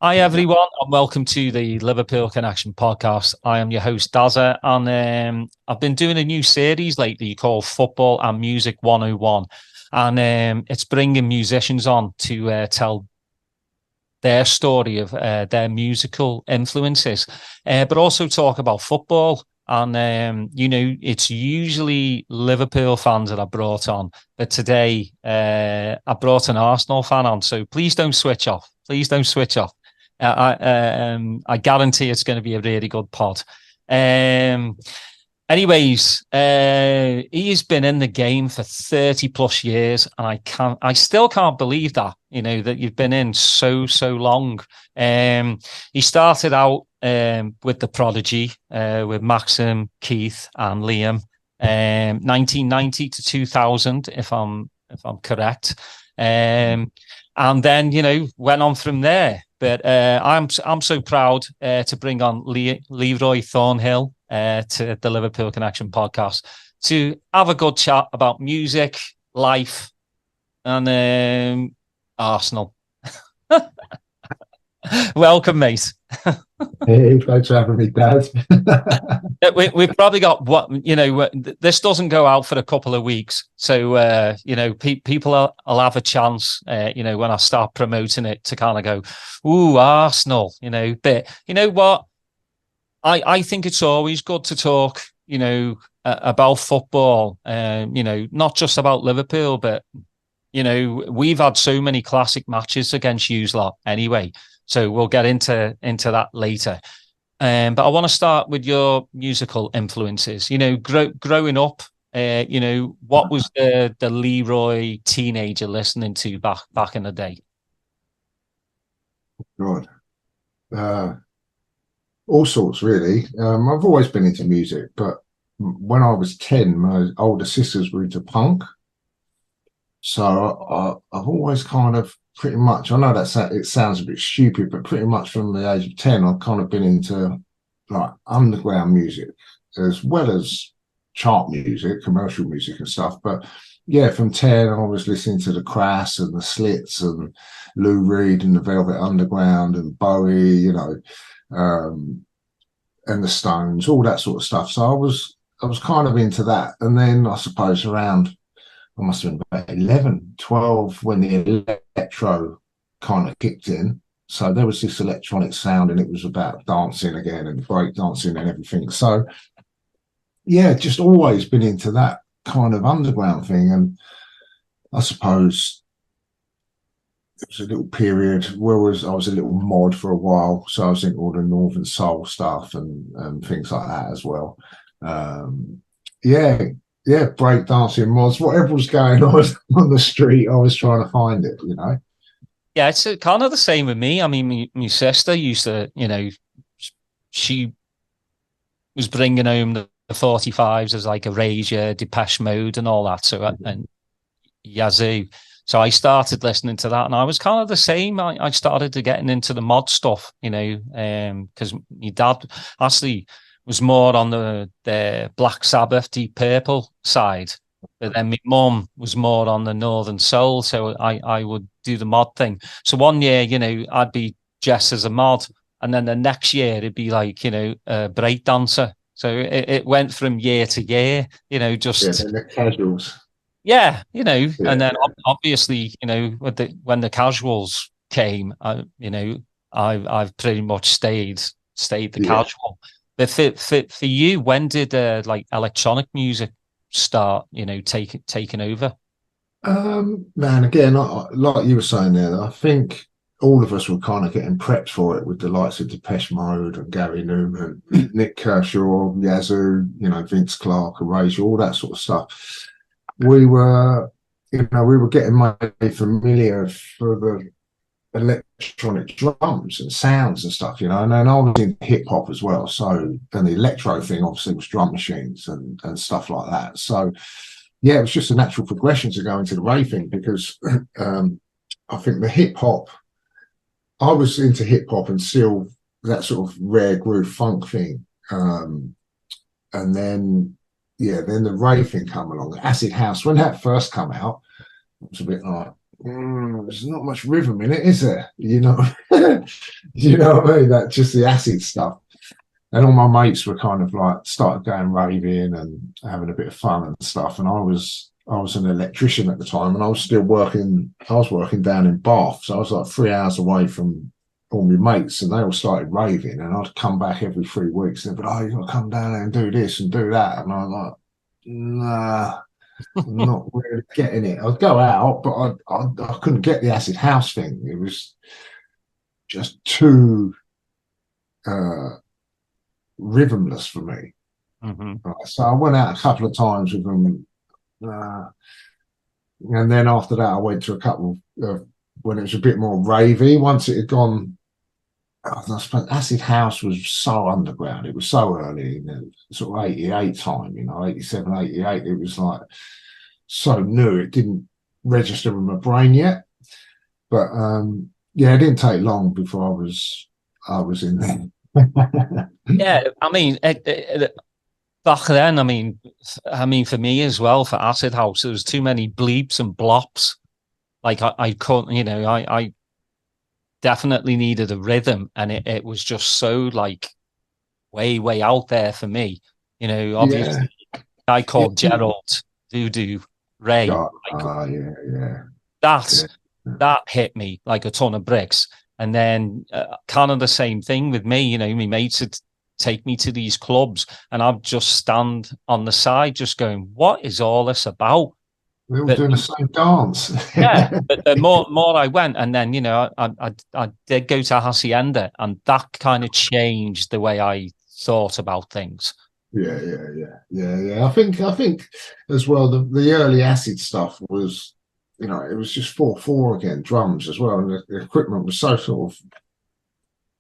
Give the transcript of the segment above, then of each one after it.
Hi everyone, and welcome to the Liverpool Connection Podcast. I am your host Daz, and I've been doing a new series lately called Football and Music 101, and it's bringing musicians on to tell their story of their musical influences, but also talk about football. And it's usually Liverpool fans that I brought on, but today I brought an Arsenal fan on. So please don't switch off. Please don't switch off. I guarantee it's going to be a really good pod. Anyways, he has been in the game for 30 plus years, and I still can't believe that, that you've been in so long. He started out with the Prodigy, with Maxim, Keith, and Liam, 1990 to 2000, if I'm correct. And then, went on from there. But I'm so proud to bring on Leeroy Thornhill to the Liverpool Connection Podcast to have a good chat about music, life, and Arsenal. Welcome, mate. Hey, thanks for having me, Dad. We've probably got this doesn't go out for a couple of weeks, so people will have a chance, when I start promoting it, to kind of go, "Ooh, Arsenal," But you know what? I think it's always good to talk, about football, not just about Liverpool, but we've had so many classic matches against you lot anyway. So we'll get into that later. But I want to start with your musical influences. Growing up, what was the Leeroy teenager listening to back in the day? God, all sorts, really. I've always been into music, but when I was 10, my older sisters were into punk. So I've always kind of pretty much, I know it sounds a bit stupid, but pretty much from the age of 10, I've kind of been into like underground music as well as chart music, commercial music and stuff. But yeah, from 10, I was listening to the Crass and the Slits and Lou Reed and the Velvet Underground and Bowie, and the Stones, all that sort of stuff. So I was kind of into that. And then I suppose around, I must have been about 11, 12 when the electro kind of kicked in. So there was this electronic sound and it was about dancing again and break dancing and everything. So yeah, just always been into that kind of underground thing. And I suppose it was a little period where I was a little mod for a while. So I was into all the Northern Soul stuff and things like that as well. Yeah, break dancing, mods, whatever was going on the street, I was trying to find it, Yeah, it's kind of the same with me. I mean, my sister used to, she was bringing home the 45s as like Erasure, Depeche Mode and all that. So, and Yazoo. So I started listening to that and I was kind of the same. I started to getting into the mod stuff, because my dad actually was more on the Black Sabbath, Deep Purple side. But then my mum was more on the Northern Soul. So I would do the mod thing. So one year, I'd be dressed as a mod. And then the next year it'd be like, a break dancer. So it went from year to year, just... Yeah, the casuals. Yeah, and then obviously, when the casuals came, I've pretty much stayed the casual. But for you, when did like electronic music start, taking over? Man, again, like you were saying there, I think all of us were kind of getting prepped for it with the likes of Depeche Mode and Gary Newman, Nick Kershaw, Yazoo, Vince Clarke, Erasure, all that sort of stuff. We were getting maybe familiar for the electronic drums and sounds and stuff, and then I was in hip hop as well. So, and the electro thing obviously was drum machines and stuff like that. So, yeah, it was just a natural progression to go into the rave thing because I think the hip hop, I was into hip hop and still that sort of rare groove funk thing. And then the rave thing come along. Acid house, when that first come out, it was a bit like, there's not much rhythm in it, is there? You know, you know what I mean? That just the acid stuff. And all my mates were kind of like started going raving and having a bit of fun and stuff. And I was an electrician at the time, and I was still working. I was working down in Bath, so I was like 3 hours away from all my mates, and they all started raving. And I'd come back every 3 weeks, and they'd be like, "Oh, you got to come down there and do this and do that." And I was like, "Nah, I'm not really getting it." I'd go out, but I couldn't get the acid house thing. It was just too uh, rhythmless for me. Mm-hmm. Right, so I went out a couple of times with them. And then after that, I went to a couple of when it was a bit more ravey. Once it had gone, I suppose acid house was so underground. It was so early, sort of 88 time, 87, 88. It was like so new. It didn't register in my brain yet. But yeah, it didn't take long before I was in there. Yeah, I mean, back then, I mean, for me as well, for acid house, there was too many bleeps and blops. Like I couldn't, I definitely needed a rhythm, and it was just so like way out there for me. Yeah, Obviously, a guy yeah, called Gerald Voodoo Ray, God, like yeah, yeah, that yeah. that hit me like a ton of bricks. And then kind of the same thing with me. My mates would take me to these clubs, and I'd just stand on the side, just going, "What is all this about?" We're all But doing the same dance. yeah, but the more I went, and then I did go to Hacienda, and that kind of changed the way I thought about things. Yeah. I think as well the early acid stuff was, it was just 4/4 again, drums as well, and the equipment was so sort of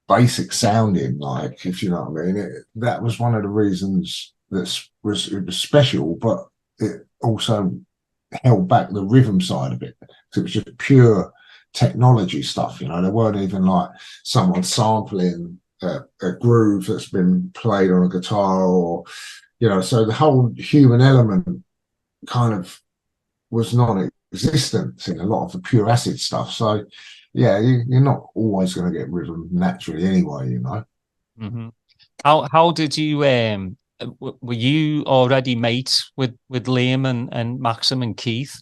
basic sounding, like if you know what I mean. That was one of the reasons it was special, but it also held back the rhythm side of it because it was just pure technology stuff. There weren't even like someone sampling a groove that's been played on a guitar, or so the whole human element kind of was non-existent in a lot of the pure acid stuff. So yeah, you're not always going to get rhythm naturally anyway. Mm-hmm. How did you were you already mates with Liam and Maxim and Keith?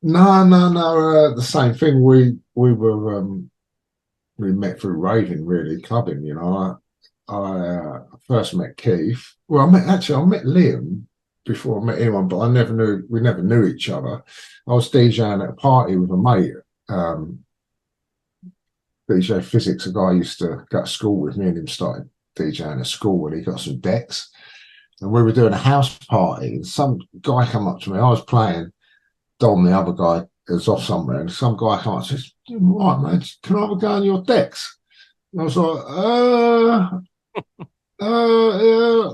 No. The same thing. We met through raving, really, clubbing. I first met Keith. Well, I met Liam before I met anyone, but we never knew each other. I was DJing at a party with a mate, DJ Physics, a guy I used to go to school with. Me and him started DJing at school, and he got some decks. And we were doing a house party, and some guy came up to me. I was playing. Dom, the other guy, is off somewhere, and some guy came up and says, "Right, mate, can I have a go on your decks?" And I was like, yeah,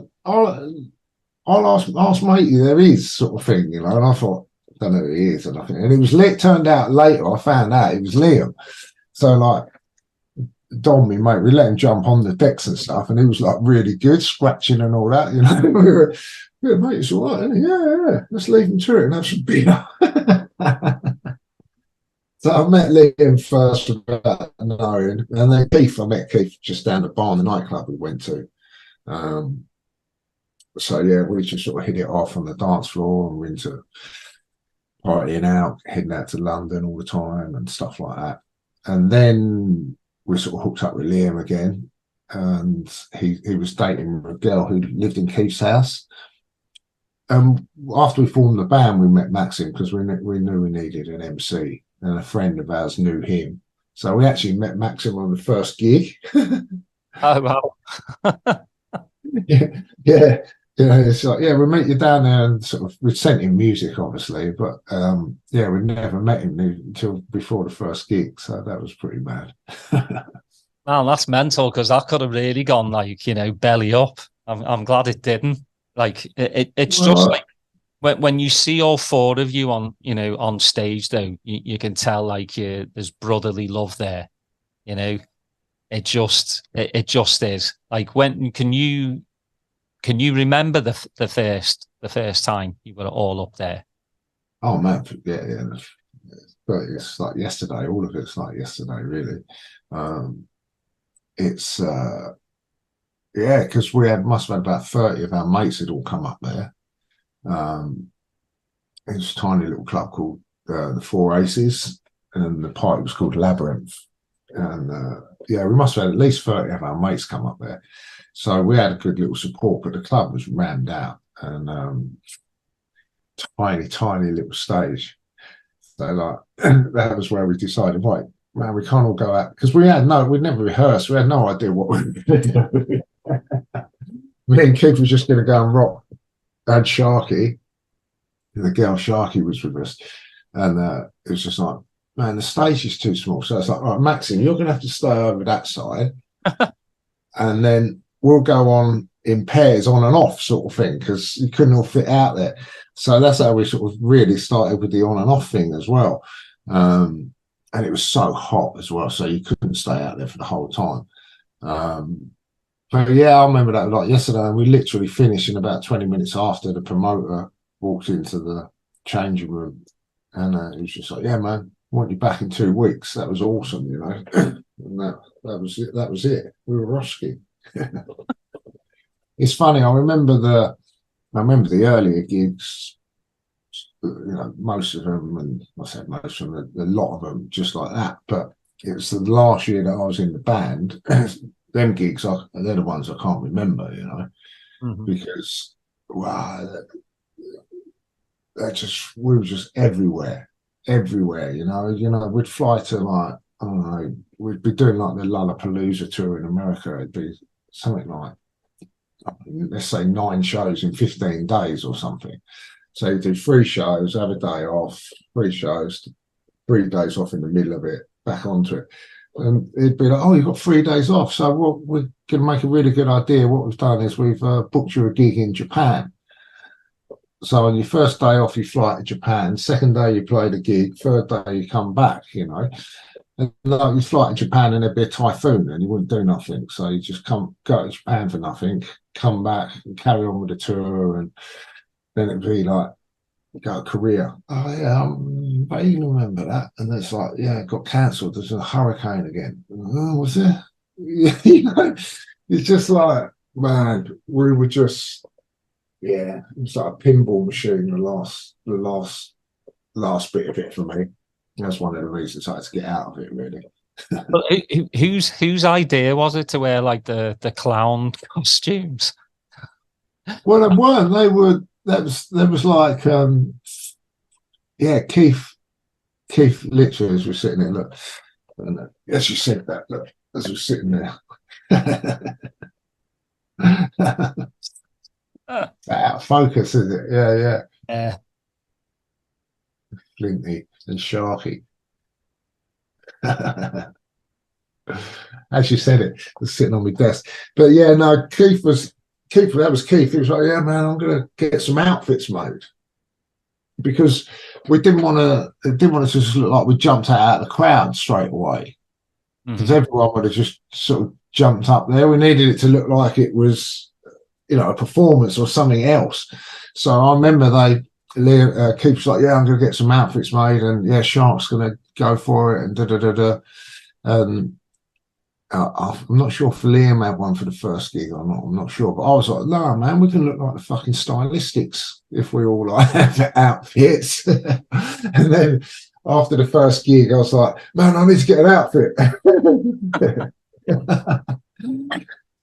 I'll ask matey, there is, sort of thing, And I thought, I don't know who he is, and I think, and it was lit. Turned out later, I found out it was Liam. So like, Dom, me mate, we let him jump on the decks and stuff, and he was like really good, scratching and all that. We were, yeah, mate, it's all right. Yeah, let's leave him to it and have some beer. So I met Liam first about knowing, and then I met Keith just down the bar in the nightclub we went to. So yeah, we just sort of hit it off on the dance floor, and we're into partying out, heading out to London all the time and stuff like that. And then we sort of hooked up with Liam again, and he was dating a girl who lived in Keith's house. After we formed the band, we met Maxim because we knew we needed an MC, and a friend of ours knew him. So we actually met Maxim on the first gig. Oh wow! yeah. It's like, yeah, we'll meet you down there, and sort of we sent him music, obviously, but yeah, we never met him until before the first gig, so that was pretty mad. Man, that's mental, because that could have really gone like belly up. I'm glad it didn't. Like it's just like when you see all four of you on stage, though, you can tell like there's brotherly love there. It just is like, when can you remember the first time you were all up there? Oh man, yeah. but it's like yesterday. All of it's like yesterday, really. Um, it's yeah, because we must have had about 30 of our mates had all come up there. It was a tiny little club called the Four Aces, and the party was called Labyrinth. And yeah, we must have had at least 30 of our mates come up there. So we had a good little support, but the club was rammed out, and tiny little stage. So like that was where we decided, right, man, we can't all go out because we'd never rehearsed. We had no idea what we were going to do. Me and Keith was just going to go and rock. And Sharky, the girl Sharky was with us, and it was just like, man, the stage is too small. So it's like, right, Maxim, you're going to have to stay over that side, and then we'll go on in pairs, on and off sort of thing, because you couldn't all fit out there. So that's how we sort of really started with the on and off thing as well. And it was so hot as well, so you couldn't stay out there for the whole time. But yeah, I remember that like yesterday, and we literally finished in about 20 minutes after the promoter walked into the changing room, and he was just like, yeah, man, I want you back in 2 weeks. That was awesome, you know. And that was it. That was it. We were Roski. It's funny. I remember the earlier gigs. You know, most of them, and I said most of them, a lot of them, just like that. But it was the last year that I was in the band. Them gigs, they're the ones I can't remember. You know, because wow, we were just everywhere. You know, we'd fly to like, I don't know, we'd be doing like the Lollapalooza tour in America. It'd be something like, let's say 9 shows in 15 days or something. So you do 3 shows, have a day off, 3 shows, 3 days off in the middle of it, back onto it. And it'd be like, oh, you've got 3 days off. So we're going to make a really good idea. What we've done is we've booked you a gig in Japan. So on your first day off, you fly to Japan. Second day, you play the gig. Third day, you come back, you know. And like you fly to Japan and there'd be a typhoon and you wouldn't do nothing. So you just go to Japan for nothing, come back and carry on with the tour. And then it'd be like, go to Korea. Oh, yeah, I even remember that. And it's like, yeah, it got cancelled. There's a hurricane again. Oh, was there? You know, it's just like, man, we were just, yeah, it was like a pinball machine, the last bit of it for me. That's one of the reasons I had to get out of it, really. But whose idea was it to wear like the clown costumes? Well, they weren't. They were. That was like, yeah, Keith literally, as we're sitting there, look, and as you said that, look, as we're sitting there. Out of focus, is it? Yeah. Yeah. Flinty and Sharky. As you said it, was sitting on my desk. But yeah, no, that was Keith. He was like, yeah, man, I'm going to get some outfits made. Because we didn't want to just look like we jumped out of the crowd straight away. Because everyone would have just sort of jumped up there. We needed it to look like it was, you know, a performance or something else. So I remember Keith was like, yeah, I'm going to get some outfits made, and yeah, Shark's going to go for it, and da-da-da-da. I'm not sure if Liam had one for the first gig or not. I'm not sure. But I was like, no, man, we can look like the fucking Stylistics if we all like have outfits. And then after the first gig, I was like, man, I need to get an outfit.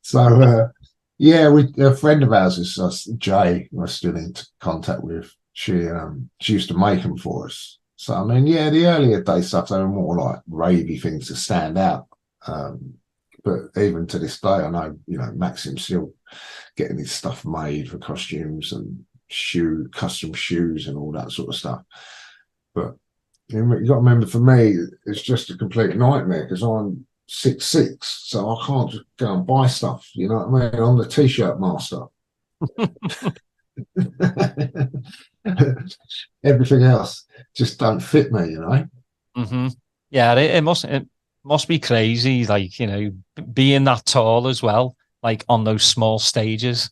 So, yeah, a friend of ours is Jay, we're still in contact with. She used to make them for us. So, I mean, yeah, the earlier day stuff, they were more like ravey things to stand out. But even to this day, I know, you know, Maxim's still getting his stuff made for costumes and custom shoes and all that sort of stuff. But you got to remember, for me, it's just a complete nightmare because I'm 6'6", so I can't just go and buy stuff. You know what I mean? I'm the t-shirt master. Everything else just don't fit me, you know. Yeah, it must be crazy, like, you know, being that tall as well, like on those small stages.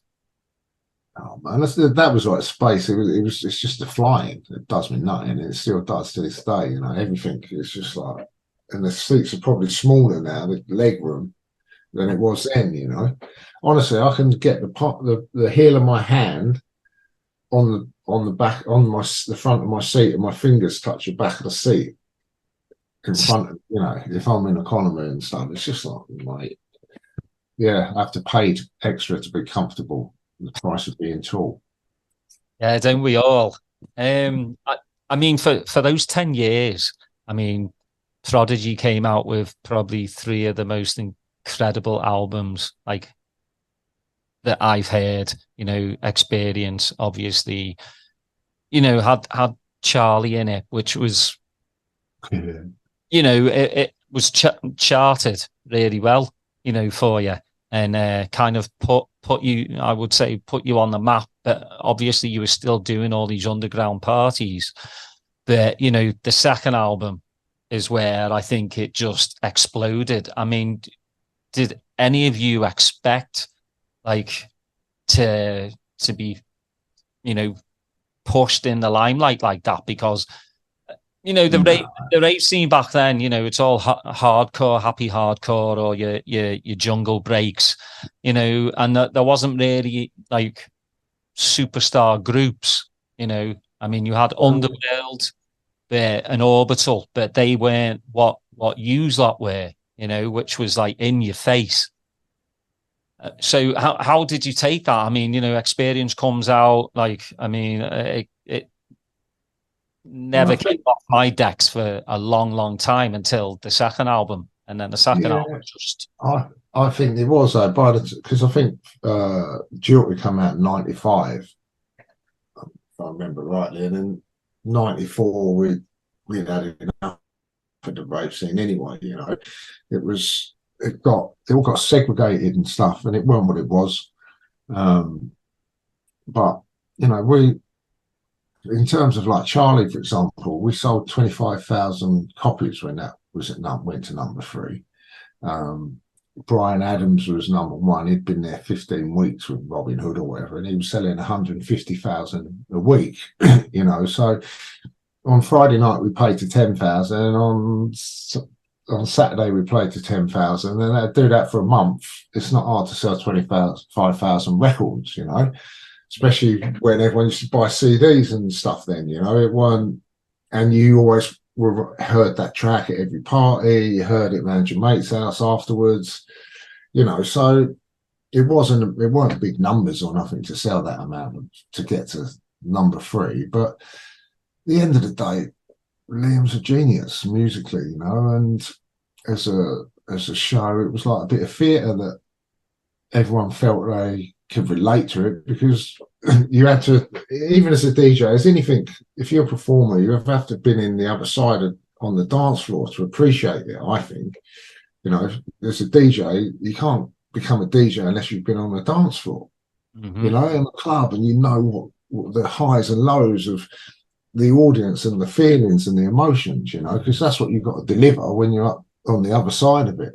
Oh man, that was like space. It's just the flying. It does me nothing, and it still does to this day. You know, everything is just like, and the seats are probably smaller now, the leg room, than it was then. You know, honestly, I can get the heel of my hand on the back on the front of my seat, and my fingers touch the back of the seat in front of, you know, if I'm in economy and stuff. It's just like yeah, I have to pay extra to be comfortable. The price of being tall. Yeah, don't we all? I mean, for those 10 years, I mean, Prodigy came out with probably three of the most incredible albums like that I've heard. You know, Experience, obviously, you know, had Charlie in it, which was, you know, it was charted really well, you know, for you, and kind of put you, I would say, put you on the map. But obviously, you were still doing all these underground parties. But you know, the second album is where I think it just exploded. I mean, did any of you expect like to be, you know, pushed in the limelight like that? Because you know, the rave scene back then, you know, it's all hardcore, happy hardcore, or your jungle breaks, you know, and there wasn't really like superstar groups, you know. I mean, you had Underworld and Orbital, but they weren't what you lot were, you know, which was like in your face. So how did you take that? I mean, you know, Experience comes out, like, I mean, it never came off my decks for a long time until the second album, and then the second album just. I think it was because I think Jewelry come out in '95, if I remember rightly, and then '94 we had enough for the rave scene anyway. You know, it all got segregated and stuff, and it wasn't what it was. But you know, in terms of like Charlie, for example, we sold 25,000 copies when that went to number 3. Brian Adams was number 1. He'd been there 15 weeks with Robin Hood or whatever, and he was selling 150,000 a week. You know, so on Friday night we played to 10,000, and on Saturday we played to 10,000, and they'd do that for a month. It's not hard to sell 25,000 records, you know. Especially when everyone used to buy CDs and stuff then, you know, it wasn't, and you always heard that track at every party, you heard it around your mate's house afterwards, you know, so it weren't big numbers or nothing to sell that amount to get to number 3. But at the end of the day, Liam's a genius musically, you know, and as a show, it was like a bit of theatre that everyone felt they could relate to it, because you had to, even as a DJ, as anything, if you're a performer, you have to have been in the other side on the dance floor to appreciate it. I think, you know, as a DJ, you can't become a DJ unless you've been on the dance floor, you know, in a club, and you know what the highs and lows of the audience and the feelings and the emotions, you know, because that's what you've got to deliver when you're up on the other side of it.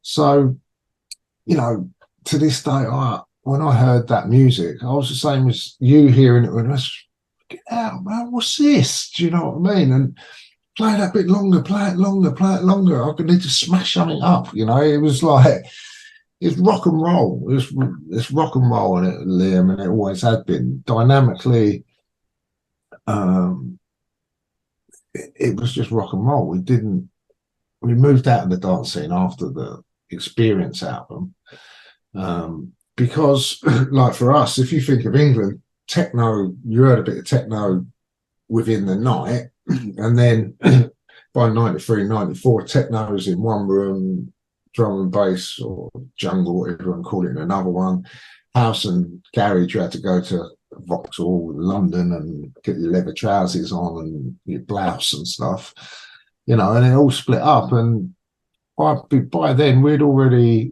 So, you know, to this day, when I heard that music, I was the same as you hearing it. When I was, get out, man, what's this? Do you know what I mean? And play that bit longer, play it longer, play it longer. I could need to smash something up, you know. It was like, it's rock and roll. It's rock and roll in it, Liam, and it always had been. Dynamically, it was just rock and roll. We moved out of the dance scene after the Experience album. Because, like for us, if you think of England, techno, you heard a bit of techno within the night, and then by '93, '94, techno was in one room, drum and bass or jungle, whatever you want to call it, in another one. House and garage, you had to go to Vauxhall, London, and get your leather trousers on and your blouse and stuff, you know, and it all split up. And by then, we'd already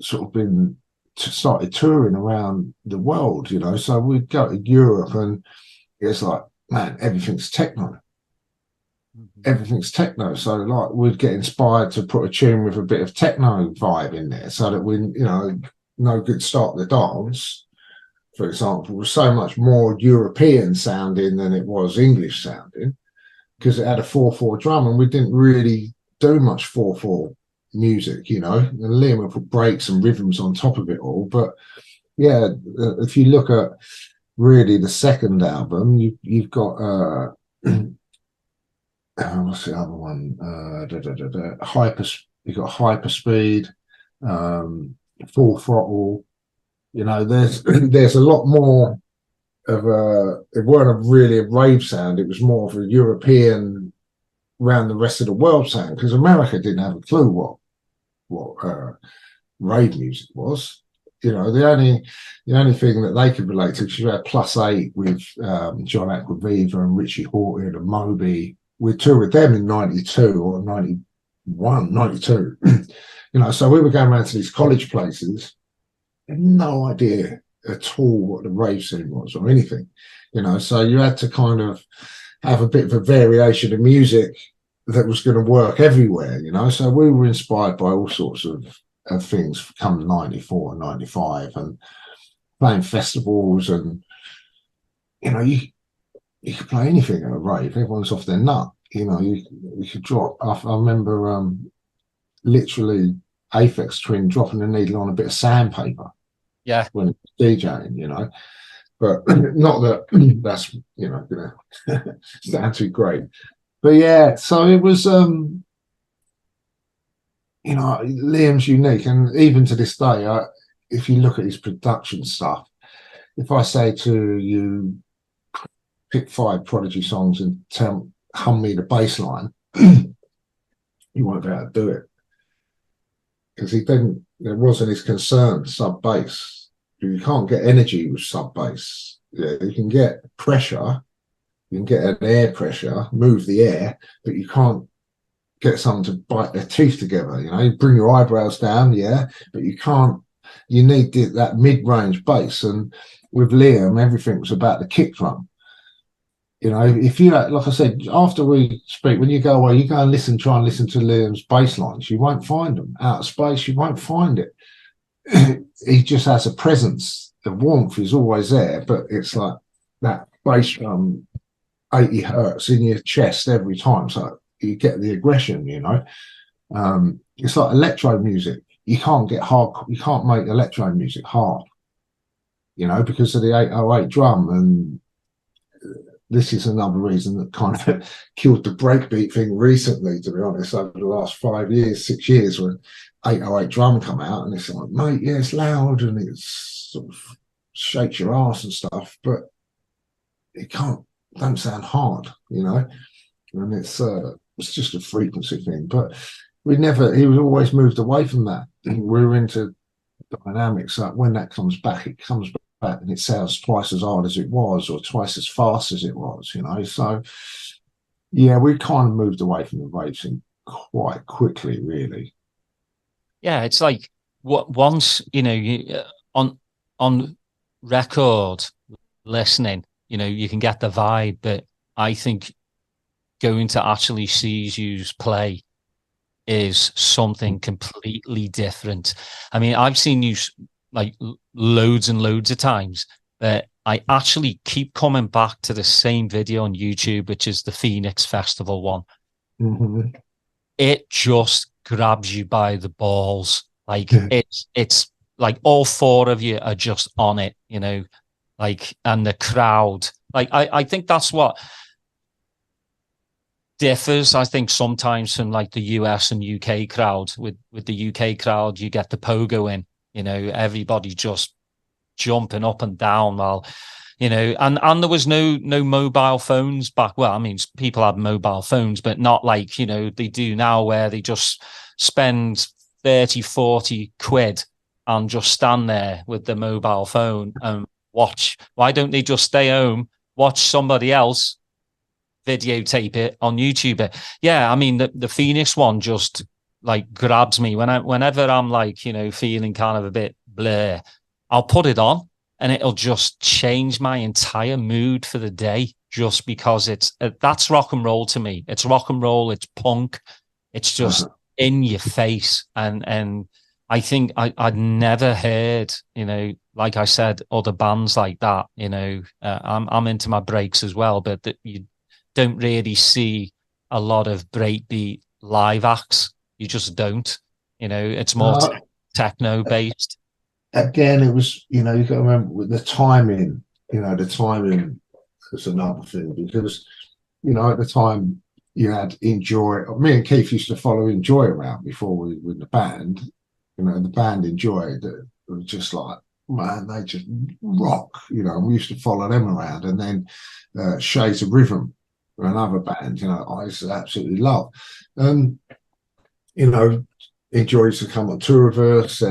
sort of been started touring around the world, you know, so we'd go to Europe, and it's like, man, everything's techno. Everything's techno. So like we'd get inspired to put a tune with a bit of techno vibe in there, so that we, you know, no good start the dance for example, was so much more European sounding than it was English sounding, because it had a 4/4 drum, and we didn't really do much 4/4 music, you know. And Liam would put breaks and rhythms on top of it all. But yeah, if you look at really the second album, you've got what's the other one? Hyper. You've got Hyperspeed, Full Throttle. You know, there's a lot more of a. It weren't really a rave sound. It was more of a European, around the rest of the world sound, because America didn't have a clue what rave music was. You know, the only thing that they could relate to, because you had +8 with John Aquaviva and Richie Hawtin and Moby. We toured with them in 92 or 91, 92. You know, so we were going around to these college places, had no idea at all what the rave scene was or anything. You know, so you had to kind of have a bit of a variation of music that was going to work everywhere, you know. So we were inspired by all sorts of things come 94 and 95, and playing festivals, and you know, you could play anything at a rave. Everyone's off their nut, you know. You could drop. I remember literally Aphex Twin dropping the needle on a bit of sandpaper. Yeah, when it was DJing, you know. But not that that's, you know, gonna sound too great. But yeah, so it was you know, Liam's unique, and even to this day, if you look at his production stuff, if I say to you, pick 5 Prodigy songs and hum me the bass line, you won't be able to do it, because it wasn't his concern, sub bass. You can't get energy with sub bass. Yeah, you can get pressure, you can get an air pressure, move the air, but you can't get someone to bite their teeth together. You know, you bring your eyebrows down, yeah, but you can't. You need that mid-range bass. And with Liam, everything was about the kick drum. You know, if you, like I said, after we speak, when you go away, you go and try and listen to Liam's bass lines, you won't find them. Out of space, you won't find it. He just has a presence. The warmth is always there, but it's like that bass drum, 80 hertz in your chest every time. So you get the aggression, you know. It's like electro music. You can't get hard. You can't make electro music hard, you know, because of the 808 drum. And this is another reason that kind of killed the breakbeat thing recently, to be honest, over the last 5 years, 6 years, when 808 drum come out, and it's like, mate, yeah, it's loud and it sort of shakes your ass and stuff, but it don't sound hard, you know. And it's just a frequency thing. But he was always moved away from that. We were into dynamics. Like when that comes back, it comes back and it sounds twice as hard as it was, or twice as fast as it was, you know. So yeah, we kind of moved away from the rave scene quite quickly, really. Yeah, it's like once, you know, on record listening, you know, you can get the vibe, but I think going to actually see you play is something completely different. I mean, I've seen you like loads and loads of times, but I actually keep coming back to the same video on YouTube, which is the Phoenix Festival one. Mm-hmm. It just grabs you by the balls. Like it's like all 4 of you are just on it, you know, like, and the crowd, like, I think that's what differs, I think, sometimes from like the US and UK crowd. With the UK crowd, you get the pogo in, you know, everybody just jumping up and down while, you know, and there was no mobile phones back. Well, I mean, people had mobile phones, but not like, you know, they do now, where they just spend 30, 40 quid and just stand there with the mobile phone and watch. Why don't they just stay home, watch somebody else videotape it on YouTube? Yeah, I mean, the Phoenix one just like grabs me whenever I'm like, you know, feeling kind of a bit blur. I'll put it on and it'll just change my entire mood for the day, just because that's rock and roll to me. It's rock and roll, it's punk, it's just in your face, and I think I'd never heard, like I said, other bands like that. I'm into my breaks as well, but that you don't really see a lot of breakbeat live acts. You just don't. It's more Uh, techno based. Again, it was, you've got to remember with the timing, the timing was another thing because, at the time you had Enjoy. Me and Keith used to follow Enjoy around before we were in the band. The band Enjoy that was just like, man, they just rock, we used to follow them around. And then Shades of Rhythm, another band, I used to absolutely love. Enjoy used to come on tour with us.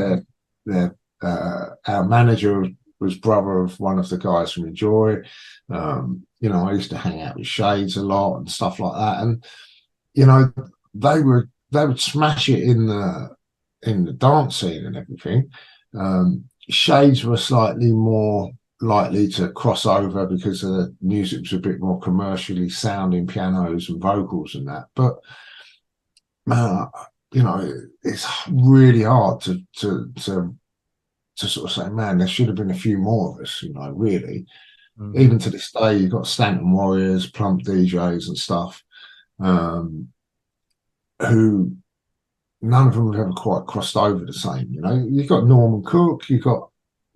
Our manager was brother of one of the guys from Enjoy. I used to hang out with Shades a lot and stuff like that. And they would smash it in the dance scene and everything. Shades were slightly more likely to cross over because the music was a bit more commercially sounding, pianos and vocals and that. But it's really hard to sort of say, man, there should have been a few more of us, really. Mm-hmm. Even to this day, you've got Stanton Warriors, Plump DJs and stuff, who none of them have ever quite crossed over the same, You've got Norman Cook, you've got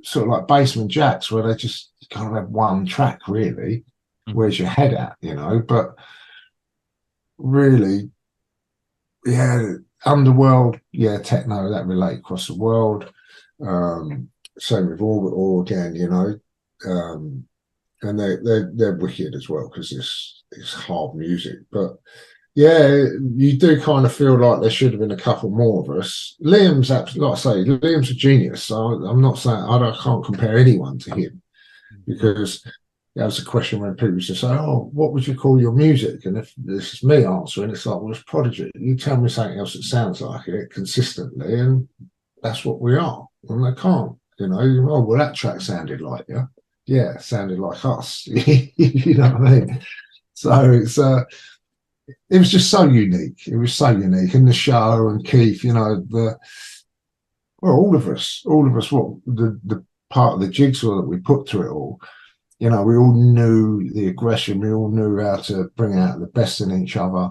sort of like Basement Jacks, where they just kind of have one track, really. Mm-hmm. Where's your head at, But really, yeah, Underworld, yeah, techno, that relate across the world. Same with Orbital again, and they're wicked as well because it's hard music. But yeah, you do kind of feel like there should have been a couple more of us. Liam's absolutely, like I say, Liam's a genius. So I'm not saying I can't compare anyone to him because that was a question when people used to say, "Oh, what would you call your music?" And if this is me answering, it's like, "Well, it's Prodigy. You tell me something else that sounds like it consistently, and that's what we are." And they can't, Oh, well, that track sounded like you. Yeah, it sounded like us. You know what I mean? So it was just so unique. It was so unique. And the show and Keith, all of us, what the part of the jigsaw that we put to it all, we all knew the aggression. We all knew how to bring out the best in each other.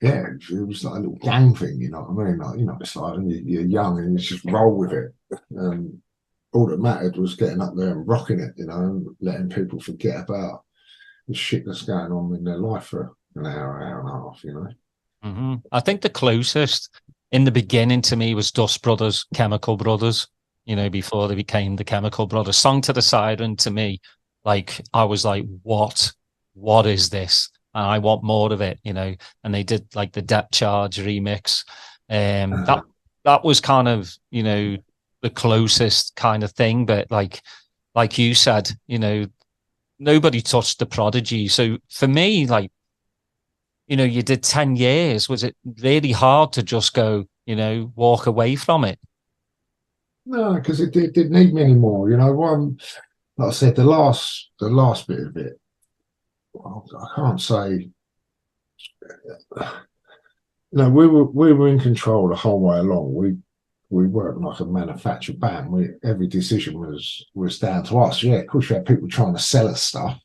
Yeah, it was like a little gang thing, you know what I mean? Like, it's like you're young and you just roll with it. All that mattered was getting up there and rocking it, and letting people forget about the shit that's going on in their life for an hour and a half, Mm-hmm. I think the closest in the beginning to me was Dust Brothers, Chemical Brothers, before they became the Chemical Brothers. Song to the Siren, to me, like, I was like, what is this? And I want more of it, and they did like the Depth Charge remix. That was kind of, the closest kind of thing. But like you said, nobody touched the Prodigy. So for me, like, you did 10 years. Was it really hard to just go, walk away from it? No, because it didn't need me anymore. One, like I said, the last bit of it, well, I can't say. We were in control the whole way along. We weren't like a manufactured band. Every decision was down to us. Yeah, of course, we had people trying to sell us stuff.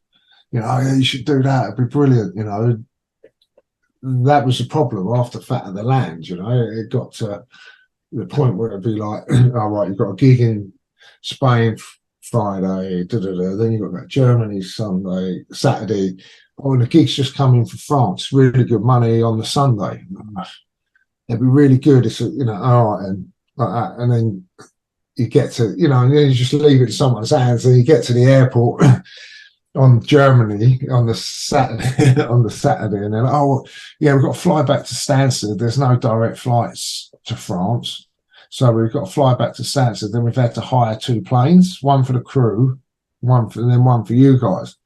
Yeah, you should do that. It'd be brilliant. That was the problem after Fat of the Land. It got to the point where it'd be like, all right, you've got a gig in Spain Friday, then you've got Germany Saturday. Oh, and the gig's just coming for France. Really good money on the Sunday. It'd be really good. It's all right, and like that. And then you get to, and then you just leave it in someone's hands, and you get to the airport on Germany on the Saturday, and then, oh yeah, we've got to fly back to Stansted. There's no direct flights to France, so we've got to fly back to Stansted. Then we've had to hire 2 planes, one for the crew, one for you guys.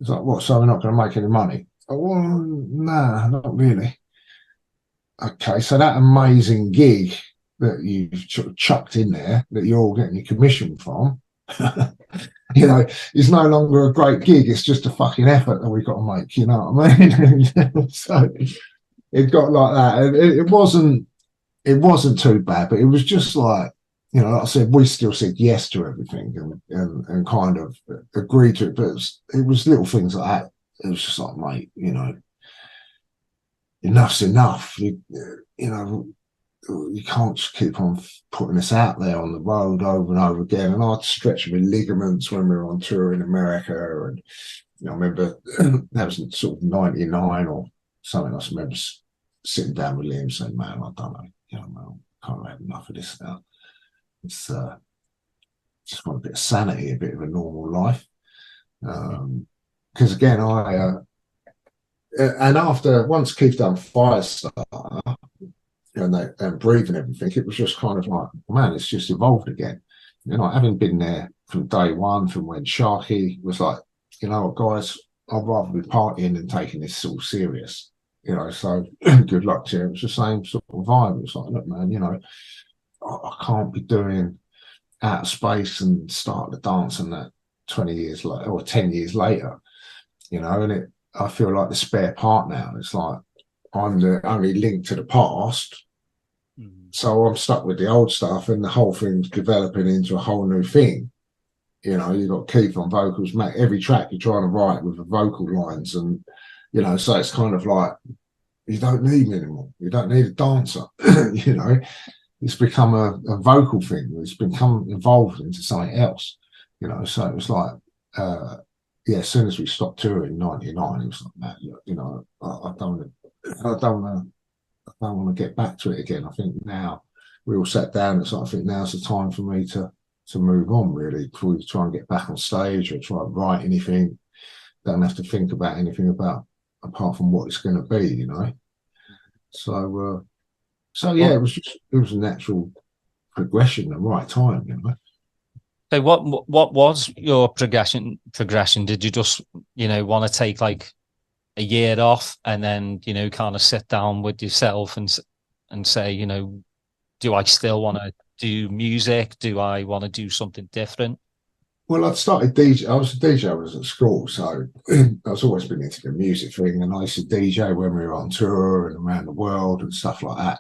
It's like, what? So we're not going to make any money? Oh, well, nah, not really. Okay, so that amazing gig that you've sort of chucked in there, that you're all getting your commission from, it's no longer a great gig. It's just a fucking effort that we've got to make. You know what I mean? So it got like that. It wasn't it wasn't too bad, but it was just like, like I said, we still said yes to everything and kind of agreed to it. But it was little things like that. It was just like, mate, enough's enough. You can't just keep on putting this out there on the road over and over again. And I'd stretch my ligaments when we were on tour in America. And I remember that was in sort of 99 or something. I just remember sitting down with Liam saying, man, I don't know, man, I can't have enough of this now. It's just want a bit of sanity, a bit of a normal life. Because again, and after once Keith done Firestarter and Breathe and everything, it was just kind of like, man, it's just evolved again. Having been there from day one, from when Sharky was like, guys, I'd rather be partying than taking this all serious. So good luck to you. It was the same sort of vibe. It was like, look, man, I can't be doing Out of Space and Start the Dance and that 20 years later or 10 years later, and I feel like the spare part now. It's like I'm the only link to the past. So I'm stuck with the old stuff and the whole thing's developing into a whole new thing. You've got Keith on vocals, Matt, every track you're trying to write with the vocal lines and, so it's kind of like, you don't need me anymore. You don't need a dancer, It's become a vocal thing. It's become evolved into something else, so it was like, as soon as we stopped touring in 99, it was like, man, look, I don't want to get back to it again. I think now we all sat down and I think now's the time for me to move on, really, before we try and get back on stage or try and write anything. Don't have to think about anything apart from what it's going to be, So yeah, it was a natural progression at the right time, So what was your progression? Did you just, want to take like a year off and then, kind of sit down with yourself and say, do I still want to do music? Do I want to do something different? Well, I'd started DJ. I was a DJ when I was at school, so I was always been into the music thing, and I used to DJ when we were on tour and around the world and stuff like that.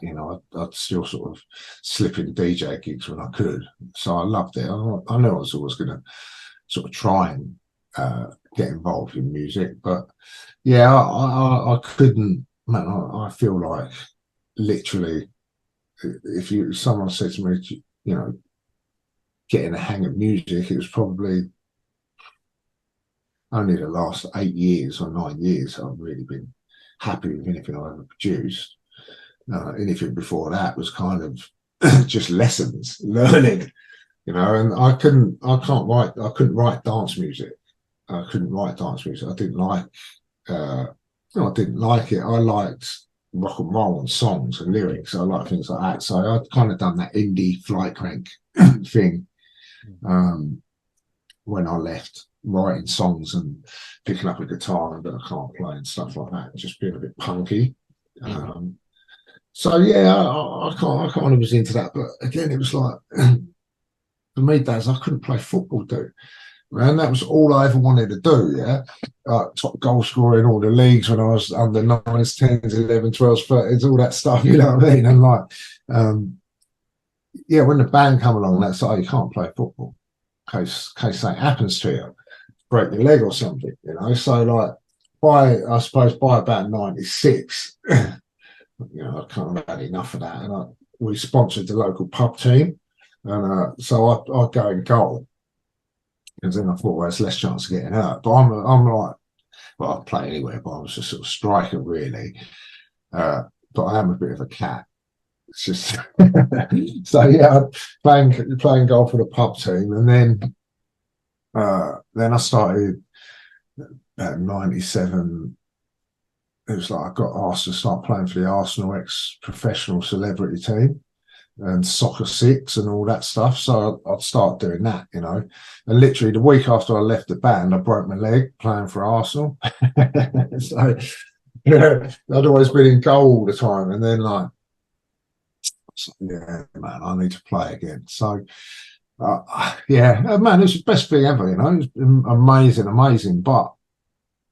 I'd still sort of slip in DJ gigs when I could, so I loved it. I knew I was always going to sort of try and get involved in music, but yeah, I couldn't. Man, I feel like literally, if someone said to me, getting a hang of music, it was probably only the last 8 years or 9 years I've really been happy with anything I ever produced. Anything before that was kind of just lessons, learning, and I couldn't write dance music. I didn't like, I didn't like it. I liked rock and roll and songs and lyrics. I like things like that. So I'd kind of done that indie flight crank thing. When I left, writing songs and picking up a guitar and I can't play and stuff like that, just being a bit punky. So yeah, I kind of was into that, but again, it was like for me, Daz, I couldn't play football, dude. Man, that was all I ever wanted to do. Yeah, top goal scorer in all the leagues when I was under 9s, 10s, 11s, 12s, 13s, all that stuff. You know what I mean? And like, yeah, when the band come along, that's like, you can't play football in case something happens to you, break your leg or something, So like, I suppose by about 96, I kind of had enough of that, and we sponsored the local pub team, and so I'd go in goal, because then I thought, well, there's less chance of getting hurt. But I'm like, well, I'd play anywhere, but I was just sort of striker really. But I am a bit of a cat. It's just so yeah, playing golf for the pub team, and then I started at 97. It was like I got asked to start playing for the Arsenal ex-professional celebrity team and Soccer Six and all that stuff. So I'd start doing that, And literally the week after I left the band, I broke my leg playing for Arsenal. So yeah, I'd always been in goal all the time, and then like, yeah, man, I need to play again. So, yeah, man, it's the best thing ever, It's been amazing. But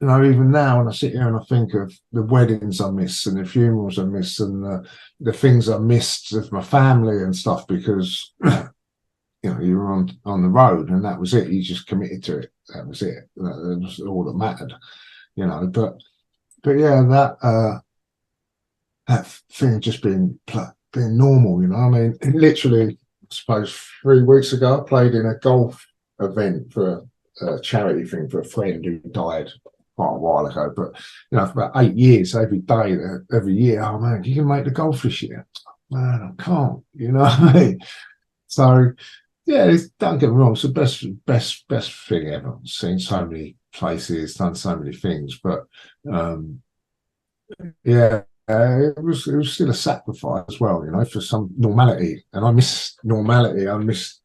even now when I sit here and I think of the weddings I miss and the funerals I miss and the things I missed of my family and stuff because you were on the road and that was it. You just committed to it. That was it. That was all that mattered. But yeah, that thing just being normal. I mean, literally, I suppose 3 weeks ago, I played in a golf event for a charity thing for a friend who died quite a while ago. But for about 8 years, every day, every year, oh man, you can make the golf this year. Man, I can't. You know what I mean? So yeah, don't get me wrong, it's the best thing ever. Seen so many places, done so many things, but yeah. It was still a sacrifice as well, for some normality. And I miss normality. I miss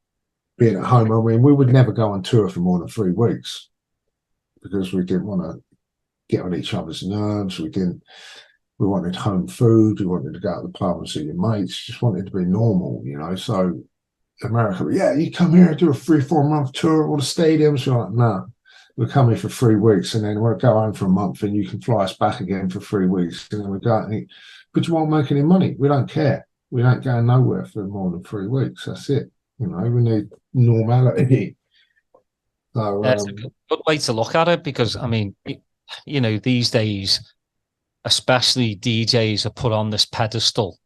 being at home. I mean, we would never go on tour for more than 3 weeks because we didn't want to get on each other's nerves. We wanted home food. We wanted to go to the pub and see your mates. Just wanted to be normal, So America, yeah, you come here and do a 3-4 month tour of all the stadiums. We're like, no. We're coming for 3 weeks and then we'll go home for a month and you can fly us back again for 3 weeks. And then we go, but you won't make any money. We don't care. We don't go nowhere for more than 3 weeks. That's it. We need normality. So, That's a good way to look at it because, I mean, these days, especially DJs are put on this pedestal,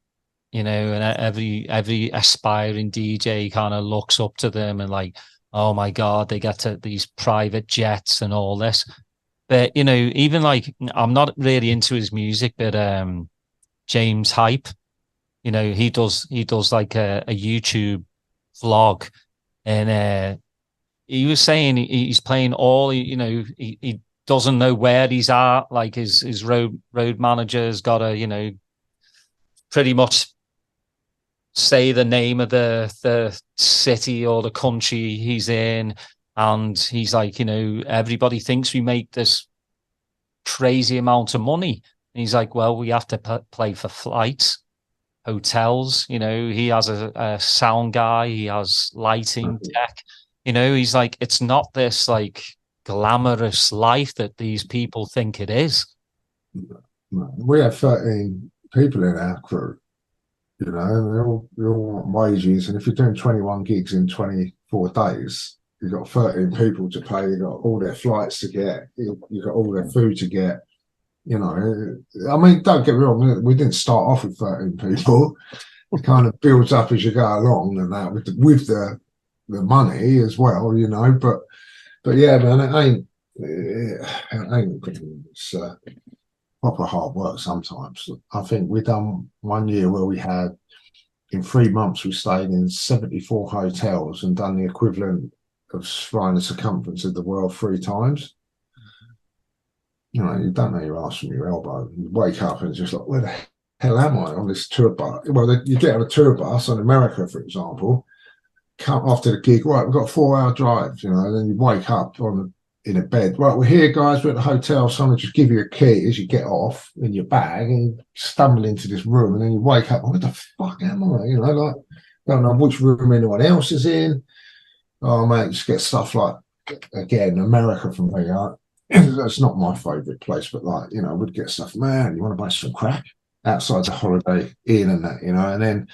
and every aspiring DJ kind of looks up to them and like, oh my God, they get to these private jets and all this. But, even like, I'm not really into his music, but James Hype, he does like a YouTube vlog. And he was saying he's playing all, he doesn't know where he's at. Like his road manager's got to, pretty much say the name of the city or the country he's in, and he's like, everybody thinks we make this crazy amount of money. And he's like, well, we have to play for flights, hotels. He has a sound guy, he has lighting tech. He's like, it's not this like glamorous life that these people think it is. We have 13 people in our crew. They all want wages, and if you're doing 21 gigs in 24 days, you've got 13 people to pay. You've got all their flights to get. You've got all their food to get. I mean, don't get me wrong. We didn't start off with 13 people. It kind of builds up as you go along, and that with the money as well. But yeah, man, it ain't it's proper hard work sometimes. I think we done 1 year where we had, in 3 months, we stayed in 74 hotels and done the equivalent of flying the circumference of the world 3 times. You don't know your ass from your elbow. You wake up and it's just like, where the hell am I on this tour bus? Well, you get on a tour bus on America, for example, come after the gig, right, we've got a 4-hour drive, and then you wake up in a bed. Right, we're here, guys. We're at the hotel. Someone just give you a key as you get off in your bag and stumble into this room, and then you wake up. What the fuck am I? Like, don't know which room anyone else is in. Oh mate, just get stuff like, again, America from me. That's not my favourite place, but like, we'd get stuff. Man, you want to buy some crack outside the Holiday Inn and that, and then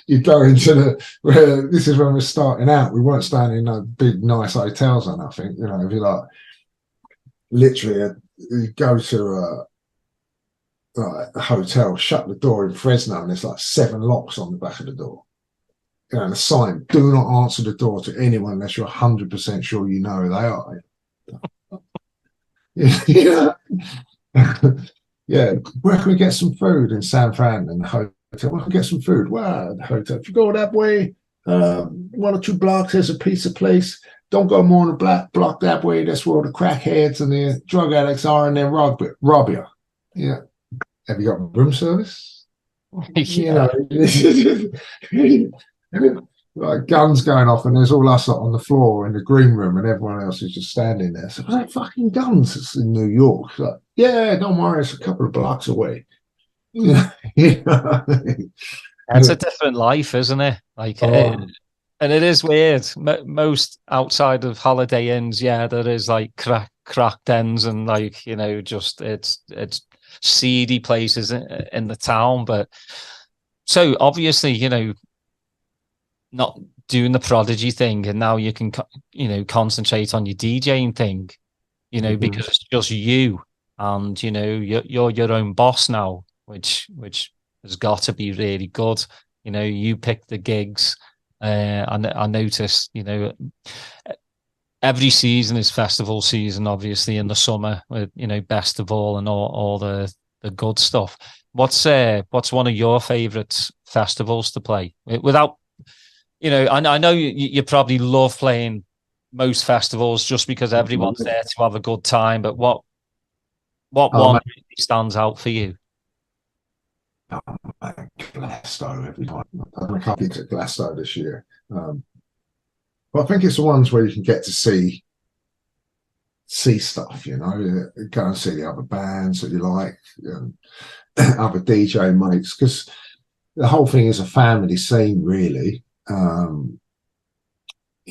you go into this is when we're starting out. We weren't staying in no big nice hotels or nothing, if you like, literally you go to a hotel, shut the door in Fresno, and there's like 7 locks on the back of the door, and a sign, do not answer the door to anyone unless you're 100% sure you know who they are. Yeah, where can we get some food in San Fran? And the hotel, where can we get some food? Well, the hotel, if you go that way, 1 or 2 blocks, there's a pizza place. Don't go more than a block that way. That's where all the crackheads and the drug addicts are, and they'll rob you. Yeah. Have you got room service? Yeah. Like guns going off, and there's all us on the floor in the green room, and everyone else is just standing there. So, like fucking guns? It's in New York. Like, yeah, don't worry, it's a couple of blocks away. It's a different life, isn't it? Like, And it is weird. Most outside of Holiday Inns, yeah, there is like crack dens and like, you know, just it's seedy places in the town. But so obviously, you know, not doing the Prodigy thing, and now you can, you know, concentrate on your DJing thing, you know, because it's just you, and you know, you're your own boss now, which has got to be really good. You know, you pick the gigs. I noticed, you know, every season is festival season, obviously in the summer with, you know, best of all and all the good stuff. What's one of your favourite festivals to play without, you know, I know you probably love playing most festivals just because everyone's there to have a good time, but what one really stands out for you? Glasgow every time. I've done a couple at Glasgow this year. But I think it's the ones where you can get to see stuff, you know, go and see the other bands that you like, other DJ mates, because the whole thing is a family scene, really. You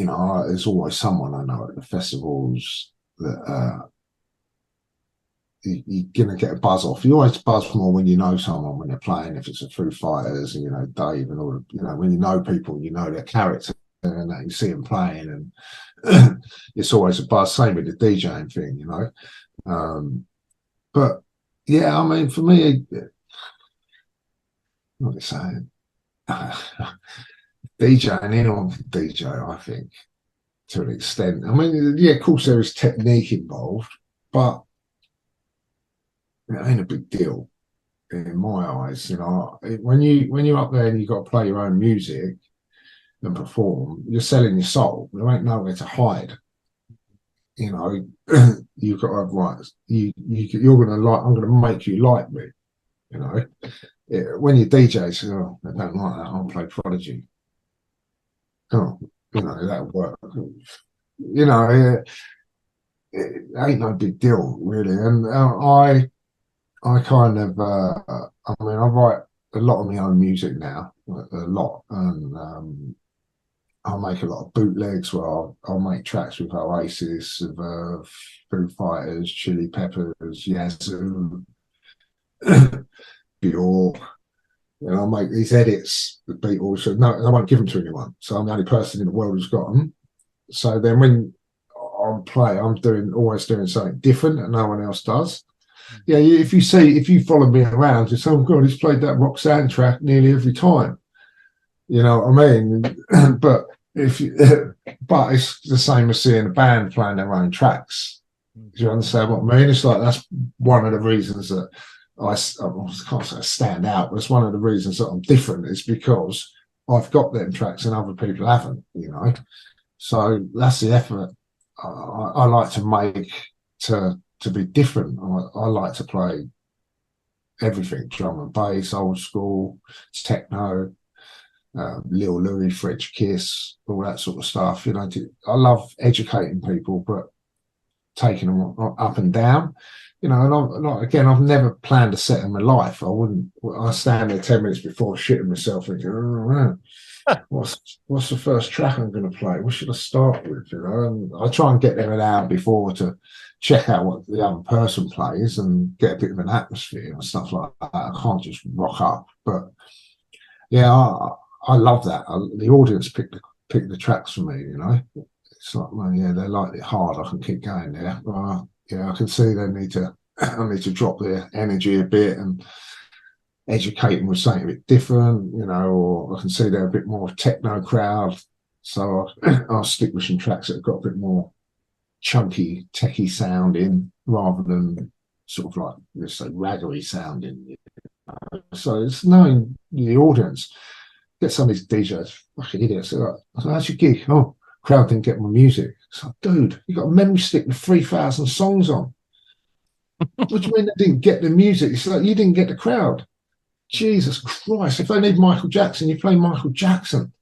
know, there's always someone I know at the festivals that you're going to get a buzz off. You always buzz more when you know someone when they're playing, if it's a Foo Fighters and, you know, Dave and all the, you know, when you know people, you know their character and that you see them playing, and it's always a buzz. Same with the DJing thing, you know. But yeah, I mean, for me, what are you saying? DJing, anyone can DJ, I think, to an extent. I mean, yeah, of course there is technique involved, but it ain't a big deal in my eyes. You know, when you're up there and you've got to play your own music and perform, you're selling your soul. There ain't nowhere to hide. You know, you've got to have rights. You're gonna like. I'm gonna make you like me. You know, when you DJ, say, oh, I don't like that. I'll play Prodigy. Oh, you know, that'll work. You know, it ain't no big deal really. And I kind of, I mean, I write a lot of my own music now, a lot, and I'll make a lot of bootlegs where I'll make tracks with Oasis, with Foo Fighters, Chili Peppers, Yazoo, Bjork. And I'll make these edits with Beatles. So no, I won't give them to anyone. So I'm the only person in the world who's got them. So then when I play, I'm always doing something different that no one else does. Yeah, if you follow me around, you say, oh God, he's played that Roxanne track nearly every time. You know what I mean? But but it's the same as seeing a band playing their own tracks. Do you understand what I mean? It's like that's one of the reasons that I can't say I stand out, but it's one of the reasons that I'm different is because I've got them tracks and other people haven't, you know. So that's the effort I like to make to be different. I like to play everything, drum and bass, old school, techno, Lil Louis, French Kiss, all that sort of stuff. You know, I love educating people, but taking them up and down. You know, and again, I've never planned a set in my life. I stand there 10 minutes before shitting myself thinking, oh, man, what's the first track I'm going to play? What should I start with? You know, and I try and get there an hour before to check out what the other person plays and get a bit of an atmosphere and stuff like that. I can't just rock up. But yeah, I love that. The audience pick the tracks for me, you know. It's like, well, yeah, they like it hard. I can keep going there. Yeah, I can see I need to drop their energy a bit and educate them with something a bit different, you know, or I can see they're a bit more techno crowd. So I'll stick with some tracks that have got a bit more chunky, techie sounding rather than sort of like, let's say, raggery sounding. So it's knowing the audience. Get some of these DJs, fucking idiots. They're like, how's your gig? Oh, crowd didn't get my music. It's like, dude, you got a memory stick with 3,000 songs on. What do you mean they didn't get the music? It's like, you didn't get the crowd. Jesus Christ. If they need Michael Jackson, you play Michael Jackson.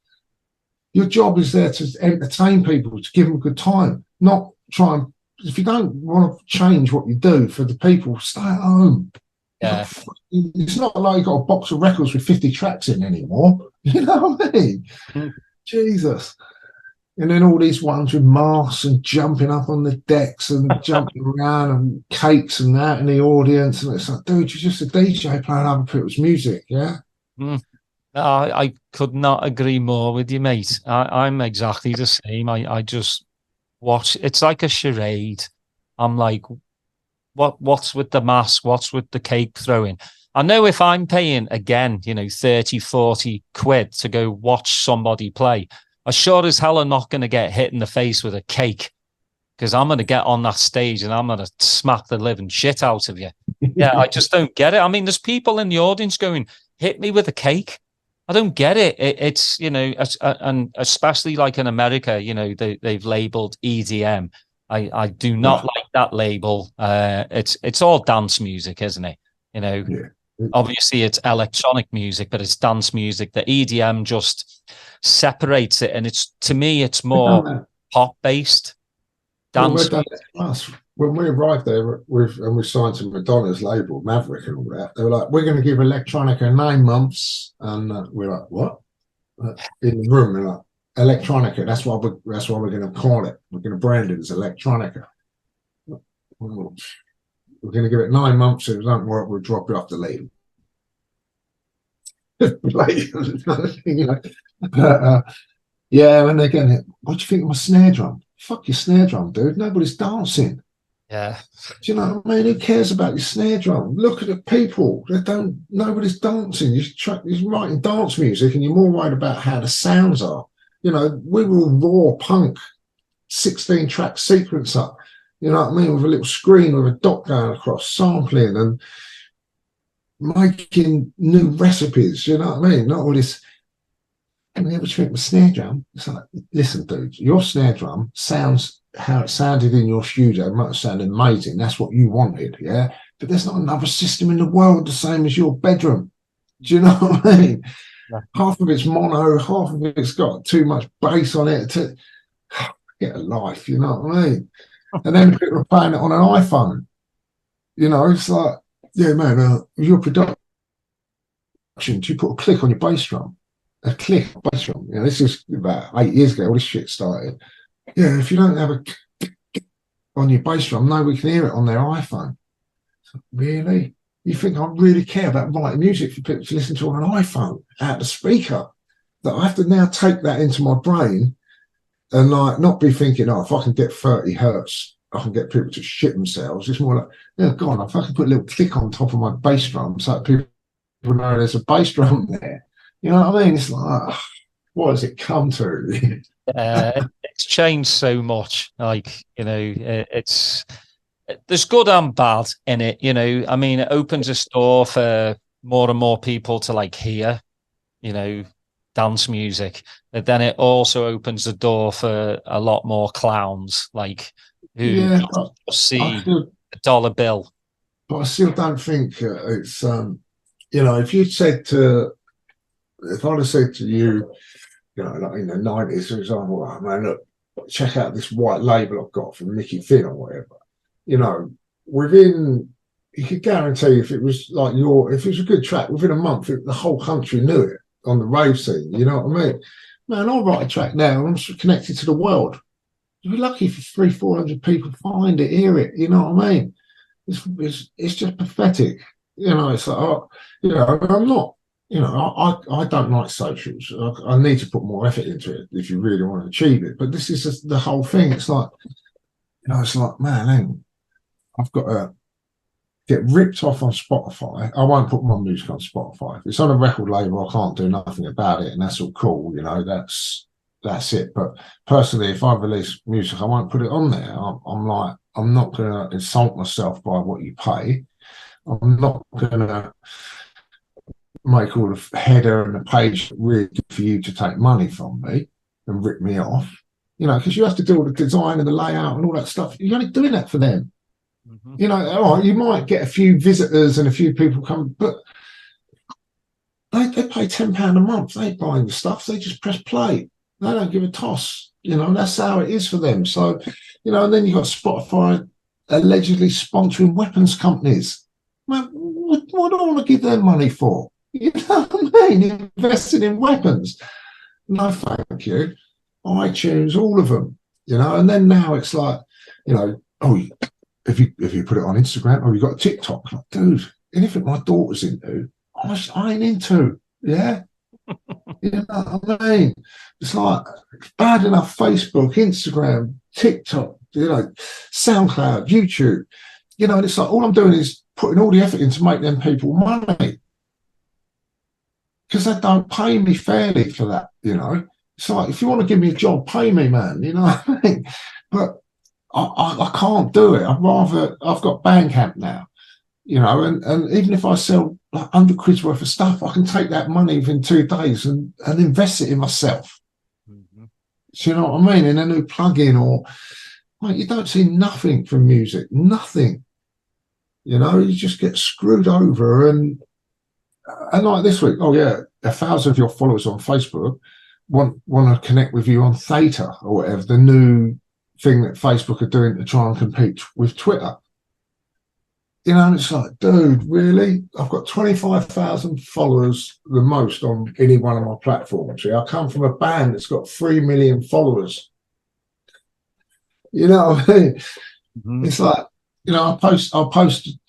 Your job is there to entertain people, to give them a good time, not try and, if you don't want to change what you do for the people, stay at home. Yeah. It's not like you've got a box of records with 50 tracks in anymore. You know what I mean? Jesus. And then all these ones with masks and jumping up on the decks and jumping around and cakes and that in the audience. And it's like, dude, you're just a DJ playing other people's music, yeah? Mm. I could not agree more with you, mate. I'm exactly the same. I just watch. It's like a charade. I'm like, what's with the mask? What's with the cake throwing? I know if I'm paying again, 30, 40 quid to go watch somebody play, I sure as hell are not going to get hit in the face with a cake, because I'm going to get on that stage and I'm going to smack the living shit out of you. Yeah, I just don't get it. I mean, there's people in the audience going, hit me with a cake. I don't get it. It's, and especially like in America, they've labeled EDM. I do not like that label. It's all dance music, isn't it? Yeah. Obviously it's electronic music, but it's dance music. The EDM just separates it, and to me it's more pop based dance. When we arrived there and we signed to Madonna's label, Maverick and all that, they were like, we're going to give Electronica 9 months. And we're like, what? In the room, we're like, Electronica, that's what we're going to call it. We're going to brand it as Electronica. We're going to give it 9 months. If it doesn't work, we'll drop it off the label. Yeah, and they're going, what do you think of my snare drum? Fuck your snare drum, dude. Nobody's dancing. Yeah. Do you know what I mean? Who cares about your snare drum? Look at the people. Nobody's dancing. You're writing dance music and you're more worried about how the sounds are. We were all raw punk, 16-track sequencer. You know what I mean? With a little screen with a dot going across, sampling and making new recipes. You know what I mean? Not all this. And the other trick with snare drum, it's like, listen, dude, your snare drum sounds how it sounded in your studio. It might sound amazing. That's what you wanted, yeah? But there's not another system in the world the same as your bedroom. Do you know what I mean? Yeah. Half of it's mono, half of it's got too much bass on it. Get a life, you know what I mean? And then people are playing it on an iPhone. It's like, yeah, man, your production, do you put a click on your bass drum? A click bass drum. This is about 8 years ago, all this shit started. Yeah, if you don't have a on your bass drum, nobody can hear it on their iPhone. Really? You think I really care about writing music for people to listen to on an iPhone out the speaker? That I have to now take that into my brain and not be thinking, if I can get 30 hertz, I can get people to shit themselves. It's more like, God, if I can put a little click on top of my bass drum so that people know there's a bass drum there. You know what I mean? It's like, what has it come to? It's changed so much. It's there's good and bad in it. I mean, it opens a door for more and more people to hear, dance music. But then it also opens the door for a lot more clowns, who see a dollar bill. But I still don't think it's if I'd have said to you, like in the 90s, for example, oh, man, look, check out this white label I've got from Nicky Finn or whatever. You could guarantee if it was if it was a good track, within a month, the whole country knew it on the rave scene. You know what I mean? Man, I'll write a track now and I'm connected to the world. You'd be lucky if 300-400 people find it, hear it. You know what I mean? It's just pathetic. It's like, I'm not. I don't like socials. I need to put more effort into it if you really want to achieve it. But this is just the whole thing. It's like, it's like, man, I've got to get ripped off on Spotify. I won't put my music on Spotify. If it's on a record label, I can't do nothing about it, and that's all cool. That's it. But personally, if I release music, I won't put it on there. I'm not going to insult myself by what you pay. I'm not going to make all the header and the page really good for you to take money from me and rip me off, because you have to do all the design and the layout and all that stuff. You're only doing that for them. Mm-hmm. You might get a few visitors and a few people come, but they pay £10 a month. They ain't buying the stuff. They just press play. They don't give a toss. That's how it is for them. So, and then you've got Spotify allegedly sponsoring weapons companies. Well, what do I want to give them money for? You know what I mean? Investing in weapons. No, thank you. iTunes, all of them, and then now it's like, oh, if you put it on Instagram, or you got TikTok, like, dude, anything my daughter's into, I ain't into. Yeah. You know what I mean? It's like bad enough Facebook, Instagram, TikTok, SoundCloud, YouTube, and it's like all I'm doing is putting all the effort in to make them people money because they don't pay me fairly for that, It's like, if you want to give me a job, pay me, man, you know what I mean? But I can't do it. I've got Bandcamp now, and even if I sell like 100 quid's worth of stuff, I can take that money within 2 days and invest it in myself. Mm-hmm. Do you know what I mean? In a new plugin, or like, you don't see nothing from music, nothing. You just get screwed over. And like this week, 1,000 of your followers on Facebook want to connect with you on Theta or whatever, the new thing that Facebook are doing to try and compete with Twitter. And it's like, dude, really? I've got 25,000 followers, the most on any one of my platforms. I come from a band that's got 3 million followers. You know what I mean? Mm-hmm. It's like, I'll post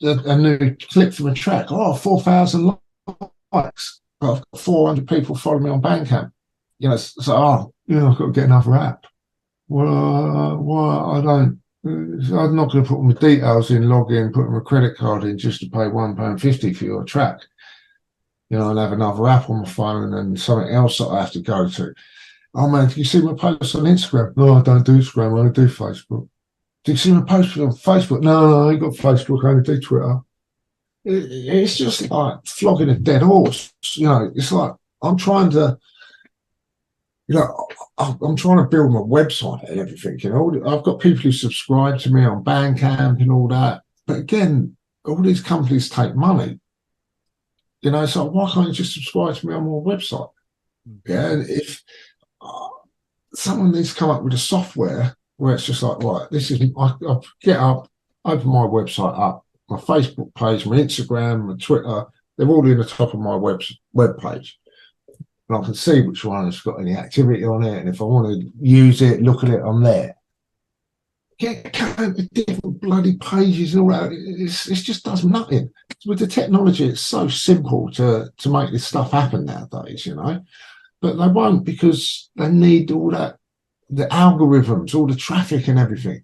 a new clip from a track. 4,000 likes. But I've got 400 people following me on Bandcamp. So, I've got to get another app. Well, I don't. I'm not going to put my details in, log in, put my credit card in just to pay £1.50 for your track. And have another app on my phone and something else that I have to go to. Oh, man, do you see my posts on Instagram? No, I don't do Instagram. I only do Facebook. Do you see my posts on Facebook? No, I ain't got Facebook. I only do Twitter. It's just like flogging a dead horse. It's like I'm trying to, I'm trying to build my website and everything. I've got people who subscribe to me on Bandcamp and all that. But again, all these companies take money. So why can't you just subscribe to me on my website? Yeah, and if someone needs to come up with a software where it's just like, right, this is, I get up, open my website up, my Facebook page, my Instagram, my Twitter, they're all in the top of my web page. And I can see which one has got any activity on it. And if I want to use it, look at it, I'm there. Get different bloody pages and all that. It just does nothing. With the technology, it's so simple to make this stuff happen nowadays, But they won't, because they need all that, the algorithms, all the traffic and everything,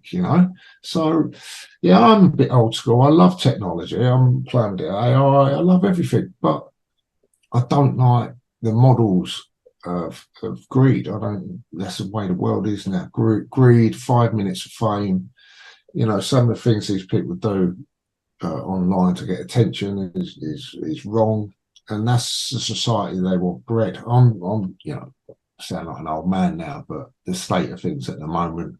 So, yeah, I'm a bit old school. I love technology. I'm playing with AI. I love everything. But I don't like the models of greed. That's the way the world is now. Greed, 5 minutes of fame. Some of the things these people do online to get attention is wrong. And that's the society they want bred. I'm sound like an old man now, but the state of things at the moment,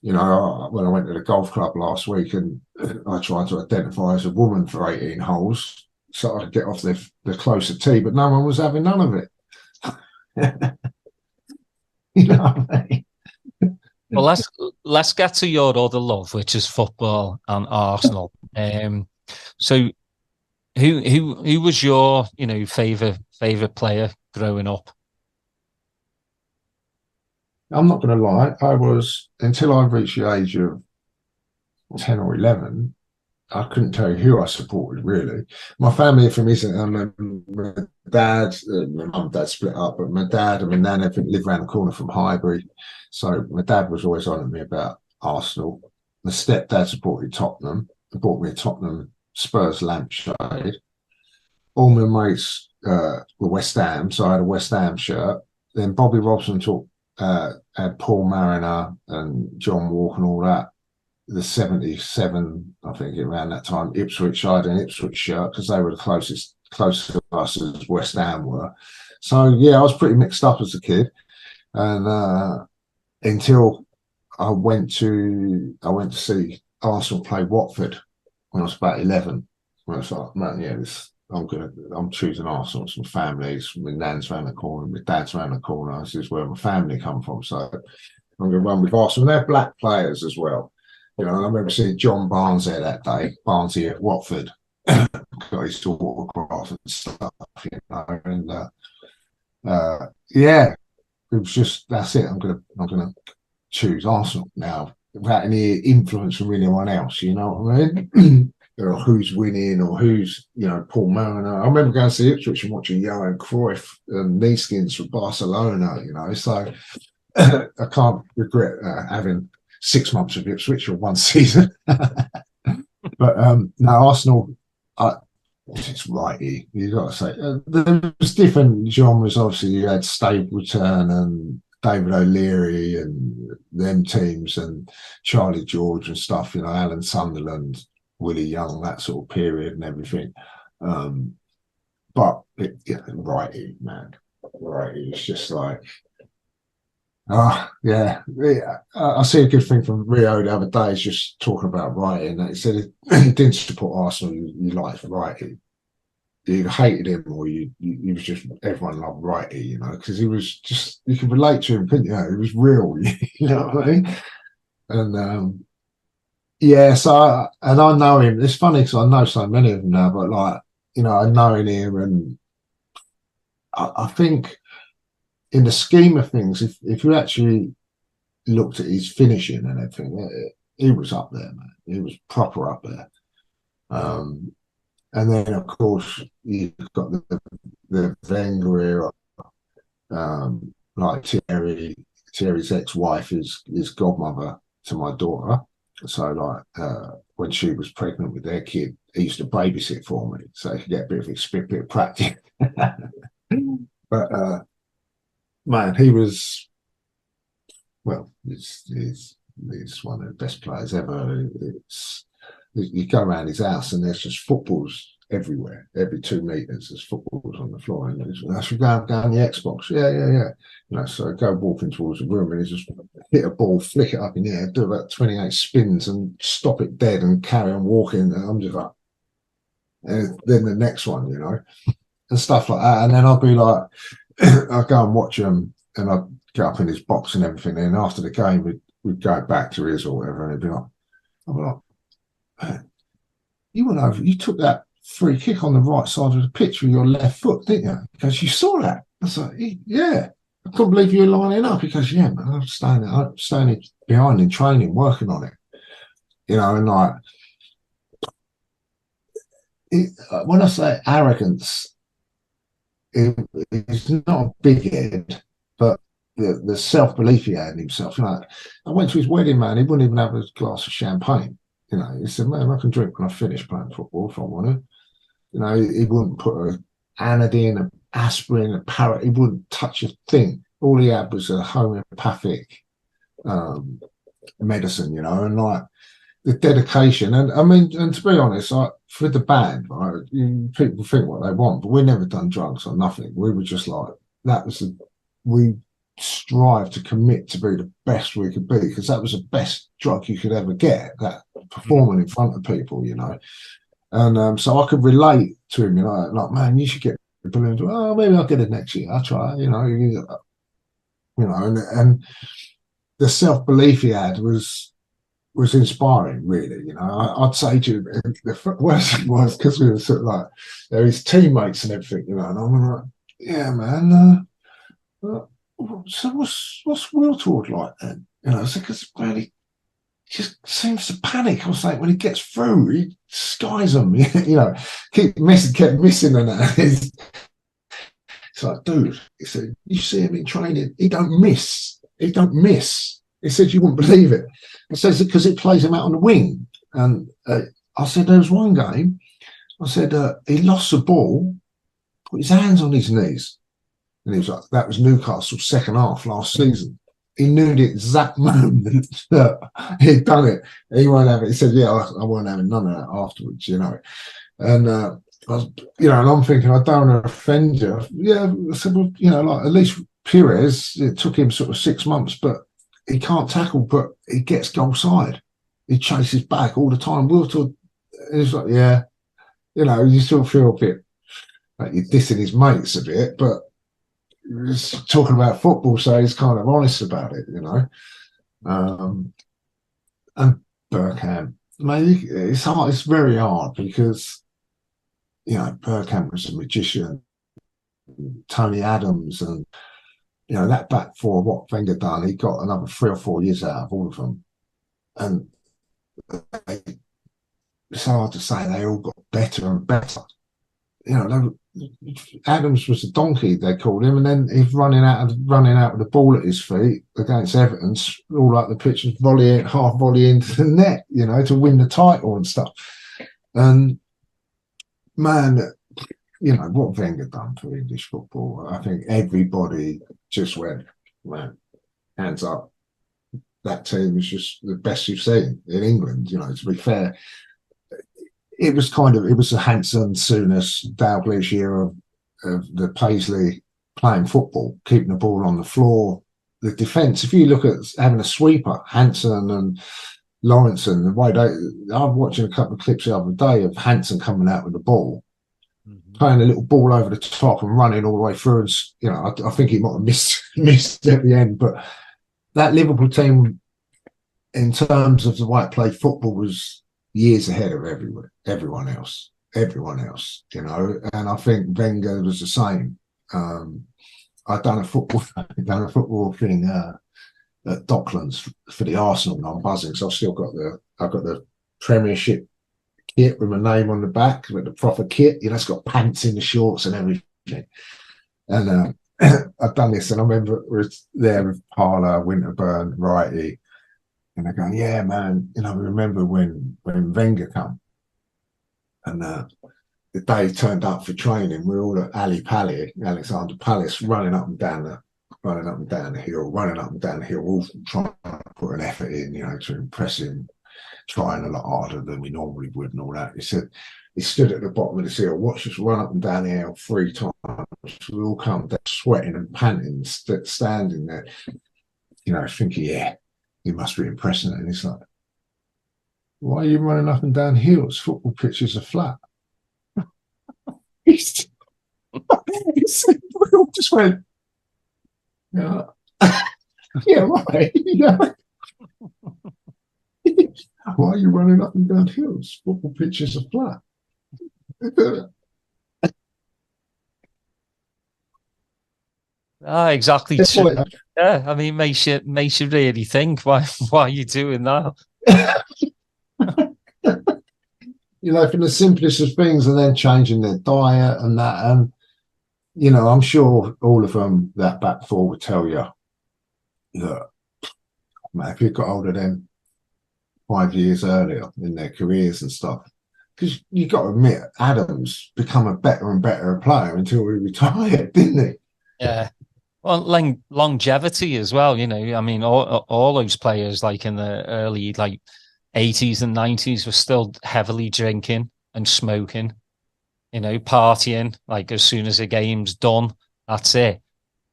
when I went to the golf club last week and I tried to identify as a woman for 18 holes, so I could get off the closer tee, but no one was having none of it. You know what I mean? Well, let's get to your other love, which is football and Arsenal. So who was your favorite player growing up? I'm not going to lie. I was, until I reached the age of 10 or 11, I couldn't tell you who I supported, really. My family from Islington, my dad, my mum and dad split up, but my dad and my nan lived around the corner from Highbury. So my dad was always on at me about Arsenal. My stepdad supported Tottenham and bought me a Tottenham Spurs lampshade. All my mates were West Ham, so I had a West Ham shirt. Then Bobby Robson had Paul Mariner and John Walker and all that. The 77, I think, around that time, Ipswich, I had an Ipswich shirt because they were the closest to us as West Ham were. So, yeah, I was pretty mixed up as a kid. And until I went to see Arsenal play Watford when I was about 11. When I was like, man, yeah, I'm choosing Arsenal. Some families, my nan's around the corner, my dad's around the corner. This is where my family come from. So I'm going to run with Arsenal. And they're black players as well. And I remember seeing John Barnes there that day, Barnesy at Watford. Got his autograph and stuff, And yeah, it was just, that's it. I'm gonna choose Arsenal now without any influence from anyone else. You know what I mean? Or who's winning, or who's, you know, Paul Mariner. I remember going to see Ipswich and watching Johan Cruyff and Neeskins from Barcelona. You know, so I can't regret having 6 months of Ipswich or one season. But no, Arsenal, it's righty. You got to say there was different genres. Obviously, you had Stapleton and David O'Leary and them teams, and Charlie George and stuff. You know, Alan Sunderland, Willie Young, that sort of period and everything. But righty, man, righty. It's just like. Oh, yeah. I see a good thing from Rio the other day. He's just talking about writing. He said he didn't support Arsenal. You liked writing. You hated him, or you was just, everyone loved writing, you know, because he was just, you could relate to him, couldn't you? He was real, you know what I mean? And yeah, so I know him. It's funny because I know so many of them now, but like, you know, I know him here, and I think, in the scheme of things, if you actually looked at his finishing and everything, he was up there, man. He was proper up there. And then, of course, you've got the Wenger era, like Thierry's ex-wife is godmother to my daughter. So, like, when she was pregnant with their kid, he used to babysit for me, so he could get a bit of practice. But man, he was, well, he's one of the best players ever. You go around his house and there's just footballs everywhere. Every 2 meters, there's footballs on the floor. And I should go on the Xbox. Yeah. You know, so I go walking towards the room and he just hit a ball, flick it up in the air, do about 28 spins and stop it dead and carry on walking. And I'm just like, and then the next one, you know, and stuff like that. And then I'll be like, I'd go and watch him, and I'd get up in his box and everything. And after the game, we'd go back to his or whatever, and he'd be like, I'd be like, man, you went over, you took that free kick on the right side of the pitch with your left foot, didn't you? Because you saw that. I was like, yeah. I couldn't believe you were lining up. Because, yeah, man, I'm standing behind in training, working on it. You know, and like, when I say arrogance, it's not a big head, but the self-belief he had in himself. You know, I went to his wedding, man. He wouldn't even have a glass of champagne. You know, he said, man, I can drink when I finish playing football if I want to. You know, he wouldn't put an anodine, an aspirin, a parrot. He wouldn't touch a thing. All he had was a homeopathic medicine, you know, and like the dedication. And I mean, and to be honest, like, for the band, right, people think what they want, but we never done drugs or nothing. We were just like, we strive to commit to be the best we could be, because that was the best drug you could ever get, that performing in front of people, you know. And so I could relate to him, you know, like, man, you should get the balloons. Oh, maybe I'll get it next year. I'll try, you know, and the self-belief he had was inspiring, really. You know, I'd say to him, the worst was because we were sort of like, they're his teammates and everything, you know, and I'm like, yeah, man, so what's Wiltord like then? You know, because he just seems to panic. I was like, when he gets through, he skies them, you know, kept missing and that. It's like, dude, he said, you see him in training, he don't miss. He said, you wouldn't believe it. He says, because it plays him out on the wing. And I said, there was one game, I said, he lost the ball, put his hands on his knees. And he was like, that was Newcastle's second half last season. He knew the exact moment that he'd done it. He won't have it. He said, yeah, I won't have none of that afterwards, you know. And I was, you know, and I'm thinking, I don't want to offend you. Yeah, I said, well, you know, like, at least Pires, it took him sort of 6 months, but he can't tackle, but he gets goal side. He chases back all the time. Wiltord, he's like, yeah, you know, you still feel a bit like you're dissing his mates a bit, but he's talking about football, so he's kind of honest about it, you know. And Bergkamp, maybe it's hard. It's very hard because, you know, Bergkamp was a magician, Tony Adams, and that back four, what Wenger done, he got another 3 or 4 years out of all of them. And it's hard to say they all got better and better. Adams was a donkey, they called him, and then he's running out with the ball at his feet against Everton, all like the pitch, half volley into the net, to win the title and stuff. And man, what Wenger done for English football, I think everybody just went, man, hands up. That team is just the best you've seen in England, to be fair. It was a Hansen, Souness, Dalglish year of the Paisley playing football, keeping the ball on the floor. The defence, if you look at having a sweeper, Hansen and Lawrenson, the way I was watching a couple of clips the other day of Hansen coming out with the ball, playing a little ball over the top and running all the way through. And, I think he might have missed at the end, but that Liverpool team, in terms of the way it played football, was years ahead of everyone else, and I think Wenger was the same. I've done a football thing at Docklands for the Arsenal, and I'm buzzing, so I've got the Premiership kit with my name on the back, with the proper kit, it's got pants in the shorts and everything. And I've done this, and I remember we were there with Parler, Winterburn, Wrighty, and they're going, yeah, man, we remember when Wenger come, and the day he turned up for training, we were all at Alexander Palace, running up and down the hill, all trying to put an effort in, to impress him, trying a lot harder than we normally would and all that. He said, he stood at the bottom of the hill, watched us run up and down the hill 3 times. We all come down sweating and panting, standing there, thinking, yeah, he must be impressing it. And he's like, why are you running up and down hills? Football pitches are flat. He said, we all just went, yeah, yeah, right. Why are you running up and down hills? Football pitches are flat. Exactly true. Yeah, I mean, makes you really think why are you doing that? From the simplest of things, and then changing their diet and that, and I'm sure all of them, that back four, would tell you that, man, if you got hold of them 5 years earlier in their careers and stuff, because you got to admit, Adams become a better and better player until he retired, didn't he? Yeah. Well, longevity as well, I mean, all those players, like in the early 80s and 90s, were still heavily drinking and smoking, partying. Like, as soon as the game's done, that's it.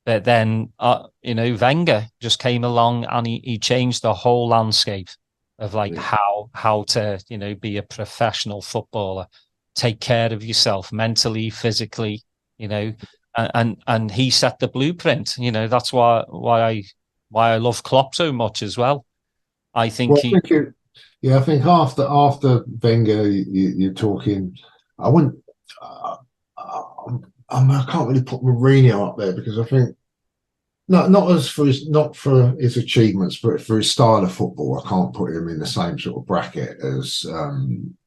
But then, Wenger just came along and he changed the whole landscape of how to, be a professional footballer, take care of yourself mentally, physically, and he set the blueprint. That's why I love Klopp so much as well. I think I think after Wenger, you're talking. I wouldn't. I can't really put Mourinho up there, because I think not for his achievements, but for his style of football, I can't put him in the same sort of bracket as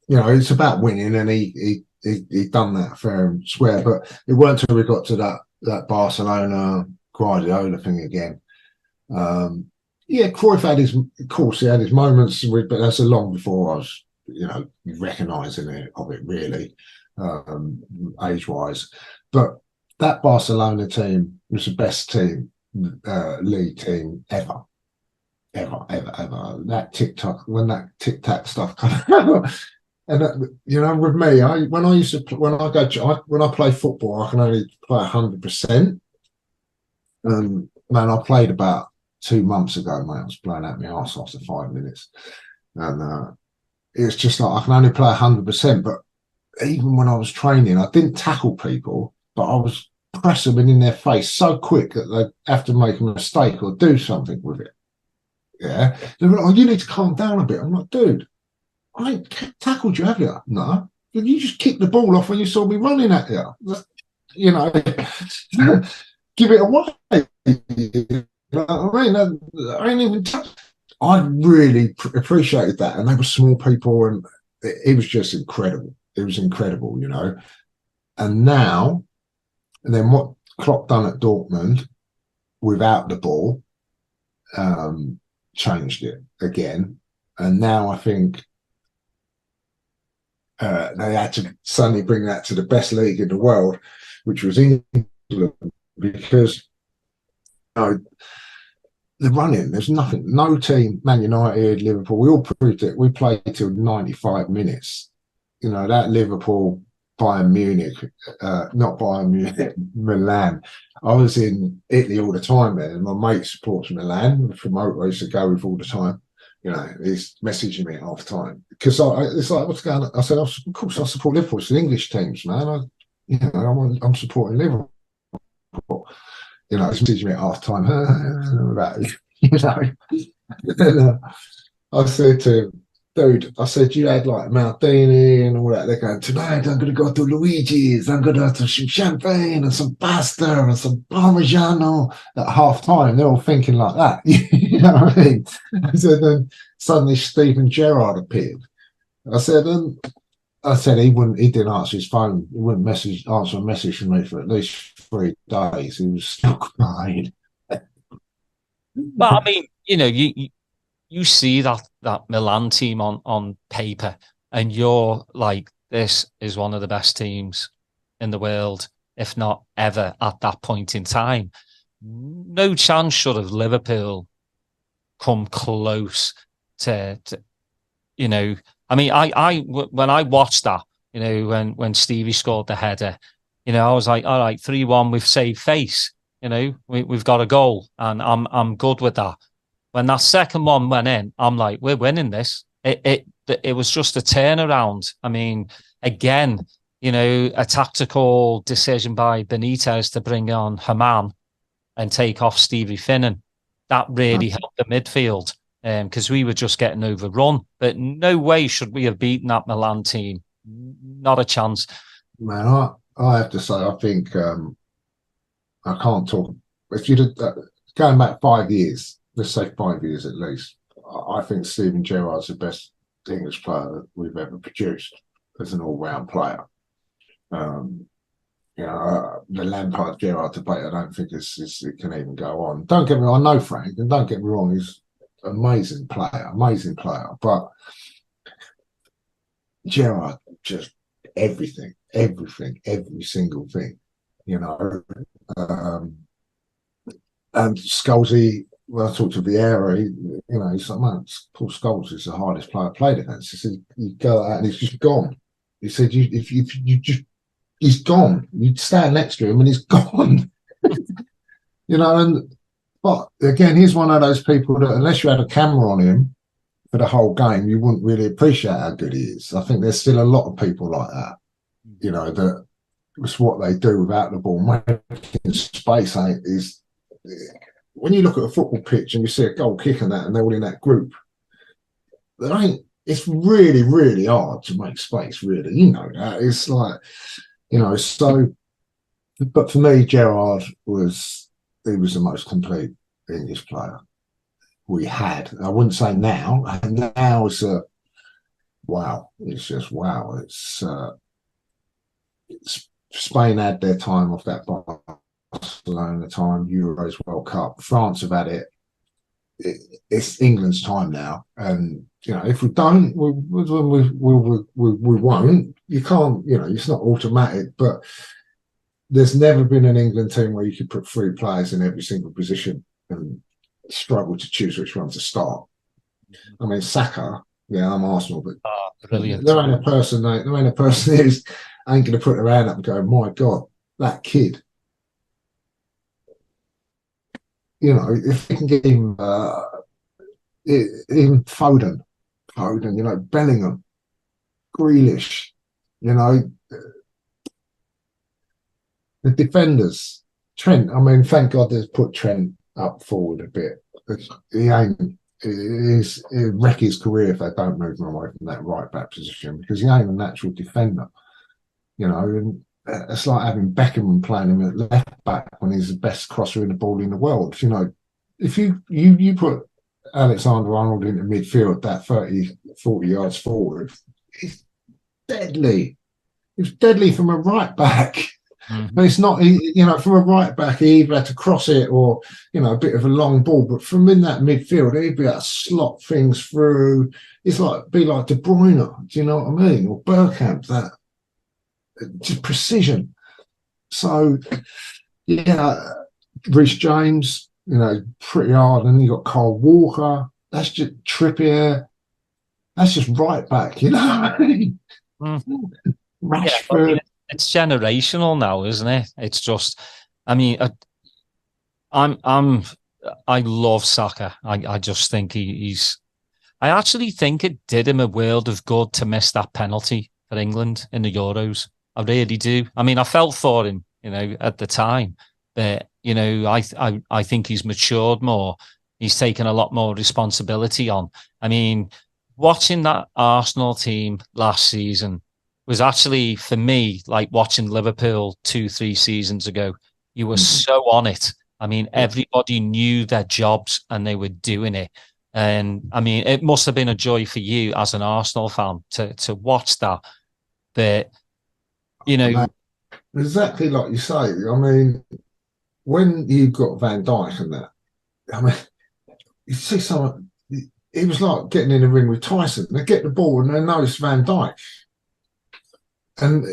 it's about winning, and he done that fair and square. But it weren't until we got to that Barcelona Guardiola thing again. Cruyff had his moments, but that's a long before I was, recognising it really, age-wise. But that Barcelona team was the best team, league team ever. That tic-tac stuff kind of. And with me, when I play football, I can only play 100%. Man, I played about 2 months ago, mate. I was blowing out my arse after 5 minutes, and it's just like I can only play 100%. But even when I was training, I didn't tackle people, but I was pressing them in their face so quick that they have to make a mistake or do something with it. Yeah, they're like, "Oh, you need to calm down a bit." I'm like, "Dude, I ain't tackled you, have you?" "No." "You just kicked the ball off when you saw me running at you." give it away. You know what I mean? I ain't even touched. I really appreciated that, and they were small people, and it was just incredible. It was incredible, you know. And now, and then what Klopp done at Dortmund without the ball changed it again. And now I think they had to suddenly bring that to the best league in the world, which was England, because you know, the running, there's nothing, no team, Man United, Liverpool, we all proved it. We played till 95 minutes. You know, that Liverpool, Bayern Munich, not Bayern Munich, Milan. I was in Italy all the time then, and my mate supports Milan, the promoter I used to go with all the time. You know, he's messaging me at half time because it's like, what's going on? I said, of course, I support Liverpool. It's an English teams, man. I'm supporting Liverpool. You know, he's messaging me at half time. You know, and, I said to him, dude, I said, you had like Maldini and all that. They're going, tonight I'm going to go to Luigi's. I'm going to have some champagne and some pasta and some Parmigiano at half time. They're all thinking like that. You know what I mean? So then suddenly Steven Gerrard appeared. I said, he didn't answer his phone. He wouldn't answer a message from me for at least 3 days. He was still crying. But I mean, you know, you see that Milan team on paper, and you're like, this is one of the best teams in the world, if not ever, at that point in time. No chance should have Liverpool come close to you know. I mean, when I watched that, you know, when Stevie scored the header, you know, I was like, all right, 3-1, we've saved face. You know, we've got a goal, and I'm good with that. When that second one went in, I'm like, we're winning this. It was just a turnaround. I mean, again, you know, a tactical decision by Benitez to bring on Haman and take off Stevie Finnan. That really helped the midfield because we were just getting overrun. But no way should we have beaten that Milan team. Not a chance. Man, I have to say, I think I can't talk. If you'd going back 5 years, let's say 5 years at least, I think Steven Gerrard's the best English player we've ever produced as an all-round player. You know, the Lampard Gerrard debate, I don't think it can even go on. Don't get me wrong, I know Frank, and don't get me wrong, he's an amazing player. But Gerrard, just everything, every single thing, you know. And Scholesy, when I talked to Vieira, you know, he's like, man, Paul Scholes is the hardest player I played against. He said, you go out and he's just gone. He said, he's gone. You stand next to him and he's gone. You know, but again, he's one of those people that unless you had a camera on him for the whole game, you wouldn't really appreciate how good he is. I think there's still a lot of people like that, you know, that it's what they do without the ball. Making space is when you look at a football pitch and you see a goal kick and that, and they're all in that group, it's really, really hard to make space, really. You know that. It's like, you know, so, but for me, Gerrard was the most complete English player we had. I wouldn't say now. Now it's wow. It's just wow. It's Spain had their time off that Barcelona time, Euros, World Cup. France have had it. It's England's time now, and you know, if we don't, we won't. You can't, you know, it's not automatic, but there's never been an England team where you could put 3 players in every single position and struggle to choose which one to start. I mean, Saka, yeah, I'm Arsenal, but brilliant. There ain't a person who's ain't going to put their hand up and go, my God, that kid. You know, if we can get him, even Foden, you know, Bellingham, Grealish, you know, the defenders, Trent. I mean, thank God they've put Trent up forward a bit. He'll wreck his career if they don't move him away from that right back position because he ain't a natural defender, you know. And it's like having Beckham playing him at left back when he's the best crosser in the ball in the world. You know, if you put Alexander-Arnold into midfield, that 30, 40 yards forward, he's deadly. He was deadly from a right back. Mm-hmm. But it's not, you know, from a right back, he either had to cross it or, you know, a bit of a long ball. But from in that midfield, he'd be able to slot things through. It's like, be like De Bruyne, do you know what I mean? Or Bergkamp, that just precision. So, yeah, Reece James, you know, pretty hard. And you got Kyle Walker. That's just Trippier. That's just right back, you know what I mean? Rashford. Yeah, it's generational now, isn't it? It's just, I mean, I love Saka. I just think he's. I actually think it did him a world of good to miss that penalty for England in the Euros. I really do. I mean, I felt for him, you know, at the time, but you know, I think he's matured more. He's taken a lot more responsibility on. I mean, watching that Arsenal team last season was actually, for me, like watching Liverpool 2-3 seasons ago. You were so on it. I mean, everybody knew their jobs and they were doing it. And I mean, it must have been a joy for you as an Arsenal fan to watch that. But, you know. Exactly like you say. I mean, when you got Van Dijk and that, I mean, you see someone, it was like getting in a ring with Tyson. They get the ball and they know it's Van Dijk. And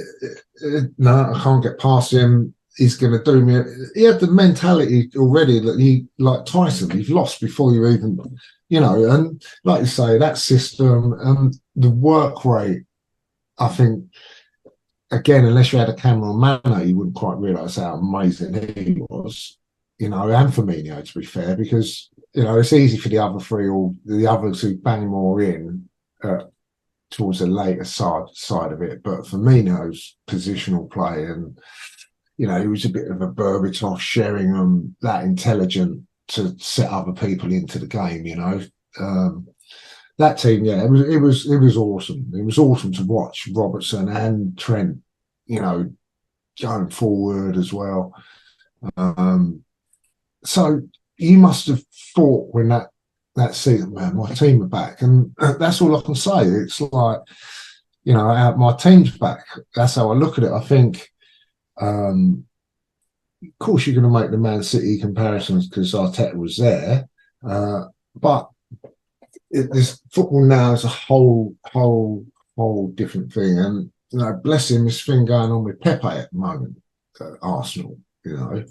no, I can't get past him. He's going to do me. He had the mentality already that he, like Tyson, you've lost before you even, you know. And like you say, that system and the work rate, I think, again, unless you had a camera on Mano, you wouldn't quite realise how amazing he was, you know, and Firmino, to be fair, because, you know, it's easy for the other three or the others who bang more in towards the later side of it. But Firmino's positional play, and, you know, he was a bit of a Berbatov, sharing them that intelligent to set other people into the game, you know. That team, yeah, it was awesome. It was awesome to watch Robertson and Trent, you know, going forward as well. So you must have thought when that season, man, my team are back, and that's all I can say. It's like, you know, my team's back. That's how I look at it. I think, of course, you're going to make the Man City comparisons because Arteta was there, but this football now is a whole different thing. And, you know, bless him, this thing going on with Pepe at the moment at Arsenal, you know.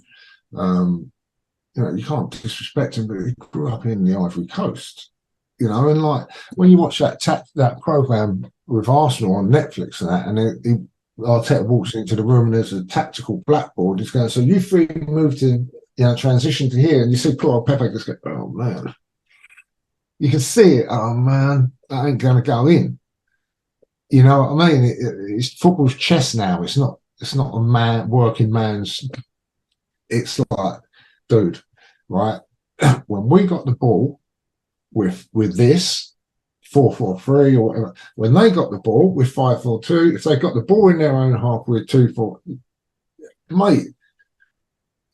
You know, you can't disrespect him, but he grew up in the Ivory Coast, you know. And like when you watch that program with Arsenal on Netflix and that, and Arteta walks into the room and there's a tactical blackboard. He's going, so you three move to, you know, transition to here, and you see poor old Pepe just go, oh man, you can see it. Oh man, that ain't going to go in. You know what I mean? It's football's chess now. It's not a working man's. It's like, dude, right? When we got the ball with this 4-4-3 or whatever, when they got the ball with 5-4-2, if they got the ball in their own half with 2-4, mate,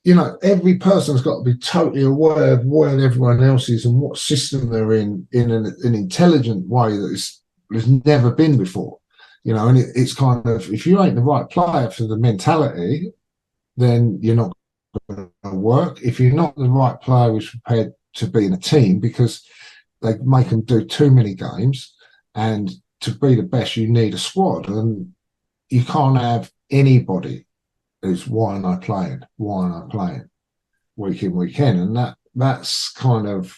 you know, every person's got to be totally aware of where everyone else is and what system they're in an intelligent way that has never been before, you know. And it's kind of, if you ain't the right player for the mentality, then you're not going to work. If you're not the right player who's prepared to be in a team, because they make them do too many games, and to be the best, you need a squad, and you can't have anybody who's why am I playing week in, week in, and that's kind of,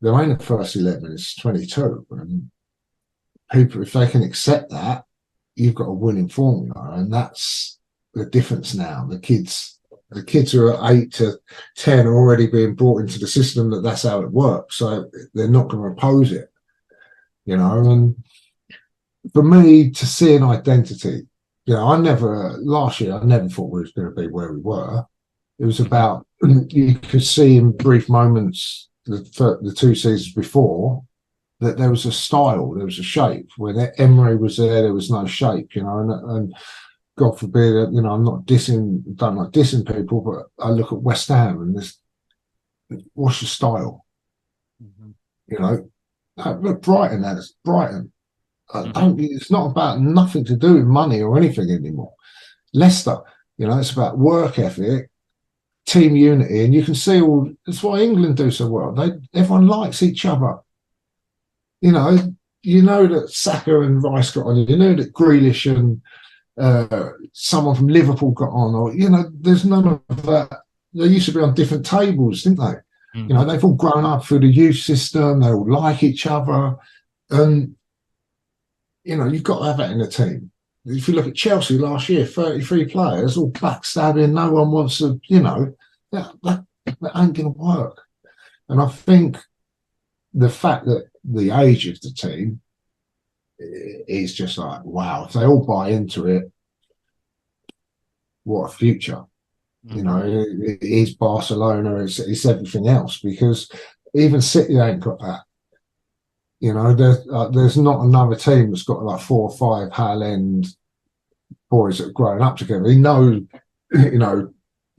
there ain't a first 11, it's 22, and people, if they can accept that, you've got a winning formula, and that's the difference now. The kids who are 8 to 10 are already being brought into the system that's how it works. So they're not going to oppose it, you know. And for me to see an identity, you know, last year, I never thought we was going to be where we were. It was about, you could see in brief moments, the 2 seasons before, that there was a style, there was a shape. When Emery was there was no shape, you know, and God forbid, I'm not don't like dissing people, but I look at West Ham and this, what's your style? Mm-hmm. Look, Brighton, that's Brighton. It's not about nothing to do with money or anything anymore. Leicester, it's about work ethic, team unity, and you can see that's why England do so well. Everyone likes each other. That Saka and Rice got on. That Grealish and someone from Liverpool got on. Or there's none of that. They used to be on different tables, didn't they? Mm-hmm. They've all grown up through the youth system. They all like each other, and you've got to have that in a team. If you look at Chelsea last year, 33 players, all backstabbing, no one wants to, that ain't going to work. And I think the fact that the age of the team is just like, wow, if they all buy into it, what a future. Mm-hmm. It is Barcelona, it's everything else, because even City ain't got that. There's not another team that's got like 4 or 5 Hal End boys that have grown up together.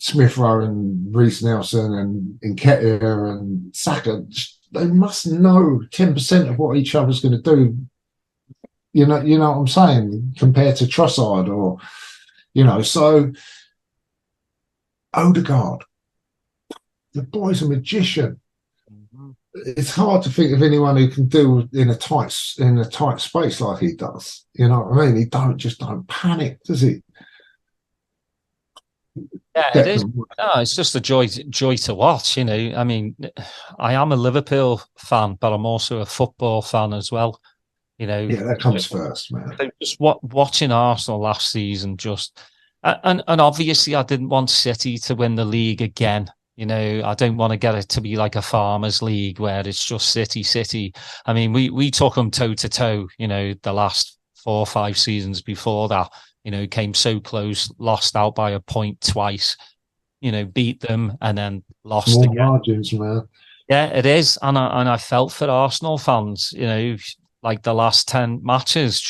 Smith Rowe and Reece Nelson and Nketiah and Saka, they must know 10% of what each other's going to do. You know what I'm saying? Compared to Trossard or, so Odegaard, the boy's a magician. Mm-hmm. It's hard to think of anyone who can do in a tight space like he does. You know what I mean? He don't panic, does he? Yeah, it is. No, it's just a joy to watch. I mean, I am a Liverpool fan, but I'm also a football fan as well. Yeah, that comes first, man. So just watching Arsenal last season, and obviously I didn't want City to win the league again. I don't want to get it to be like a farmers league where it's just City. I mean, we took them toe to toe, the last 4 or 5 seasons before that, came so close, lost out by a point twice, beat them and then lost more again. Margins, man. Yeah, it is. And I felt for Arsenal fans, like the last 10 matches,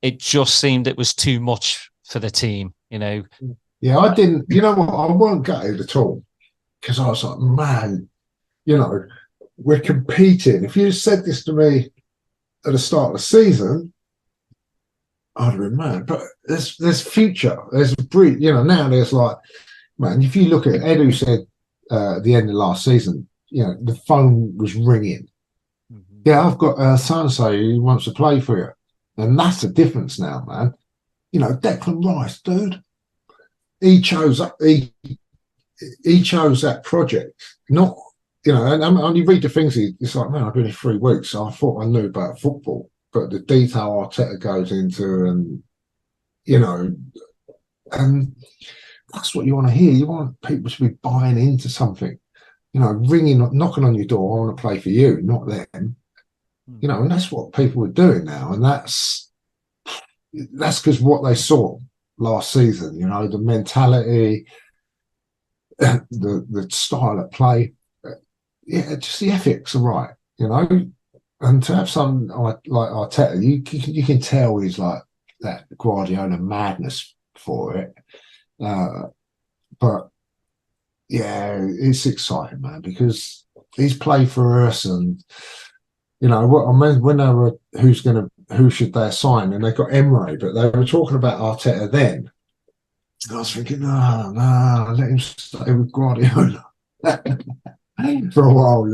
it just seemed it was too much for the team, Yeah, I didn't, I weren't gutted at all, because I was like, man, we're competing. If you said this to me at the start of the season, I'd have been mad. But there's future. There's a breed. Now there's like, man, if you look at Edu said at the end of last season, the phone was ringing. Mm-hmm. Yeah, I've got so-and-so who wants to play for you. And that's the difference now, man. Declan Rice, dude. He chose that project, not, and you read the things, it's like, man, I've been here 3 weeks, so I thought I knew about football, but the detail Arteta goes into, and, and that's what you want to hear. You want people to be buying into something, ringing, knocking on your door, I want to play for you, not them. And that's what people are doing now, and that's because what they saw last season, the mentality, the style of play, just the ethics are right, and to have some like Arteta, you can tell he's like that Guardiola madness for it, but yeah, it's exciting, man, because he's played for us, and what I mean, when they were who should they assign, and they got Emre, but they were talking about Arteta then. I was thinking, no, let him stay with Guardiola for a while,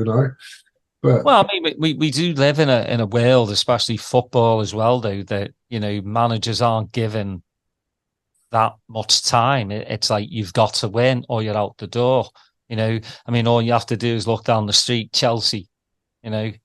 But well, I mean, we do live in a world, especially football as well, though, that managers aren't given that much time. It's like you've got to win or you're out the door. I mean, all you have to do is look down the street, Chelsea.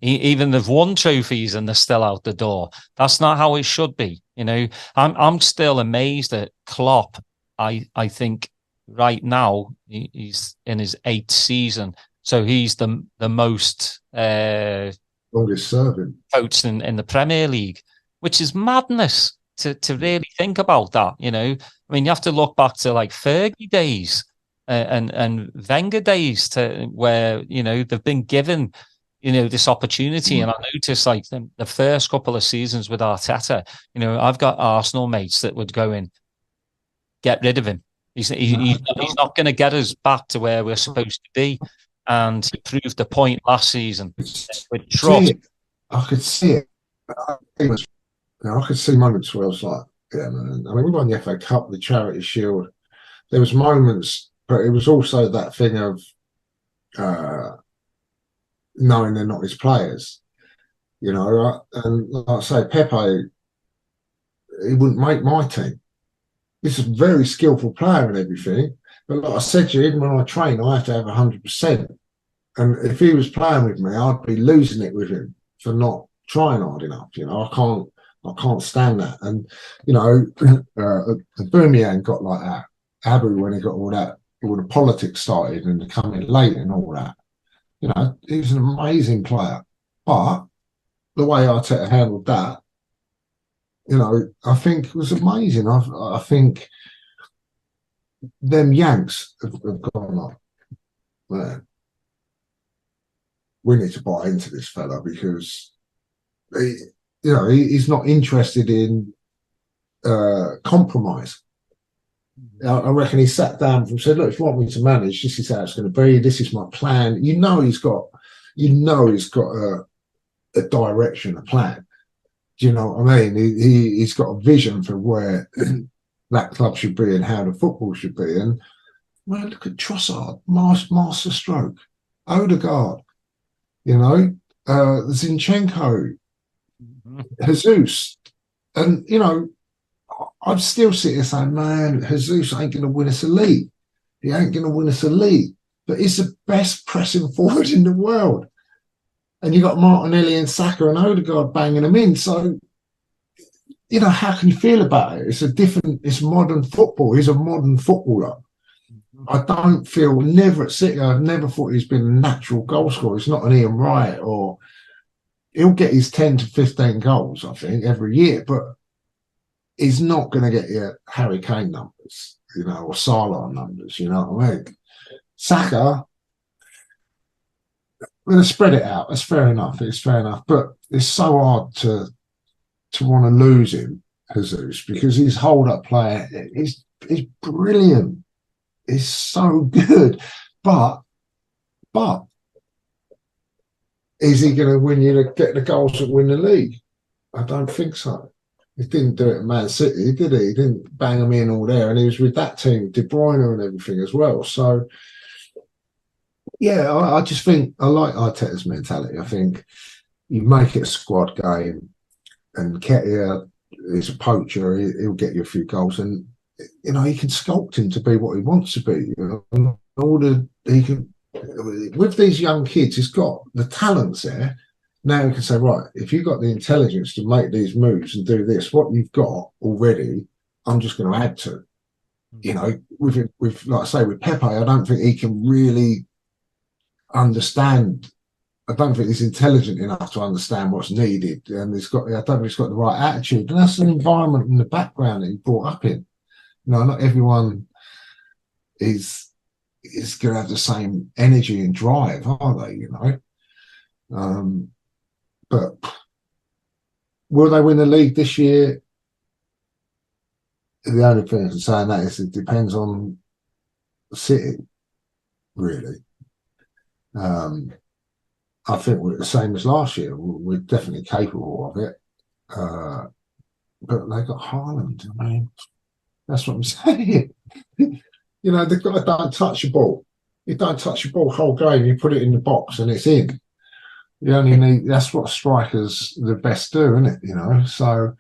Even they've won trophies and they're still out the door. That's not how it should be. I'm still amazed at Klopp. I think right now he's in his 8th season, so he's the most longest serving coach in the Premier League, which is madness to really think about that. I mean, you have to look back to like Fergie days and Wenger days to where they've been given this opportunity. And I noticed like the first couple of seasons with Arteta, I've got Arsenal mates that would go in, get rid of him. He's not going to get us back to where we're supposed to be. And he proved the point last season with trust. I could see it. I could see moments where I was like, yeah, man. I mean, we won the FA Cup, the Charity Shield. There was moments, but it was also that thing of knowing they're not his players. You know, and like I say, Pepe, he wouldn't make my team. He's a very skillful player and everything. But like I said to you, even when I train, I have to have 100%. And if he was playing with me, I'd be losing it with him for not trying hard enough. You know, I can't stand that. And, you know, Aubameyang got like that. Abu, when he got all the politics started and coming late and all that. You know, he was an amazing player. But the way Arteta handled that, you know, I think it was amazing. I think them Yanks have gone up. Man, we need to buy into this fella because he's not interested in compromise. I reckon he sat down and said, "Look, if you want me to manage, this is how it's going to be. This is my plan." You know, he's got a direction, a plan. Do you know what I mean? He's got a vision for where that club should be and how the football should be. And well, look at Trossard, master stroke, Odegaard, you know, Zinchenko, Jesus, and you know, I'd still sit here saying, man, Jesus ain't going to win us a league. He ain't going to win us a league, but he's the best pressing forward in the world. And you got Martinelli and Saka and Odegaard banging them in. So, you know, how can you feel about it? It's modern football. He's a modern footballer. I don't feel, never at City, I've never thought he's been a natural goal scorer. He's not an Ian Wright, or he'll get his 10 to 15 goals, I think, every year, but he's not going to get your Harry Kane numbers, you know, or Salah numbers, you know what I mean? Saka, we're going to spread it out. That's fair enough. It's fair enough. But it's so hard to want to lose him, Jesus, because his hold-up player is brilliant. It's so good. But is he going to win you to get the goals and win the league? I don't think so. He didn't do it at Man City, did he? He didn't bang them in all there. And he was with that team, De Bruyne and everything as well. So, yeah, I just think I like Arteta's mentality. I think you make it a squad game, and Ketia is a poacher. He'll get you a few goals, and you know he can sculpt him to be what he wants to be. You know, he can with these young kids. He's got the talents there. Now he can say, right, if you've got the intelligence to make these moves and do this, what you've got already, I'm just going to add to. You know, with like I say, with Pepe, I don't think he can really understand. I don't think he's intelligent enough to understand what's needed, and I don't think he's got the right attitude, and that's an environment in the background that he brought up in. You know, not everyone is going to have the same energy and drive, are they? You know, but will they win the league this year? The only thing I can say on that is it depends on City, really. I think we're the same as last year. We're definitely capable of it. But they got Haaland. I mean, that's what I'm saying. You know, the guy don't touch the ball. You don't touch the ball whole game. You put it in the box and it's in. You only need. That's what strikers the best do, isn't it? You know. So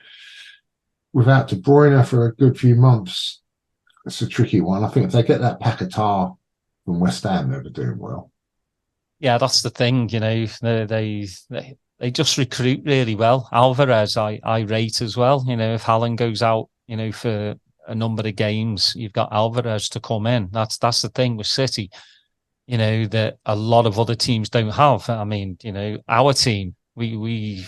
without De Bruyne for a good few months, it's a tricky one. I think if they get that Paquetá from West Ham, they'll be doing well. Yeah, that's the thing, you know, they just recruit really well. Alvarez, I rate as well. You know, if Haaland goes out, you know, for a number of games, you've got Alvarez to come in. That's the thing with City, you know, that a lot of other teams don't have. I mean, you know, our team, we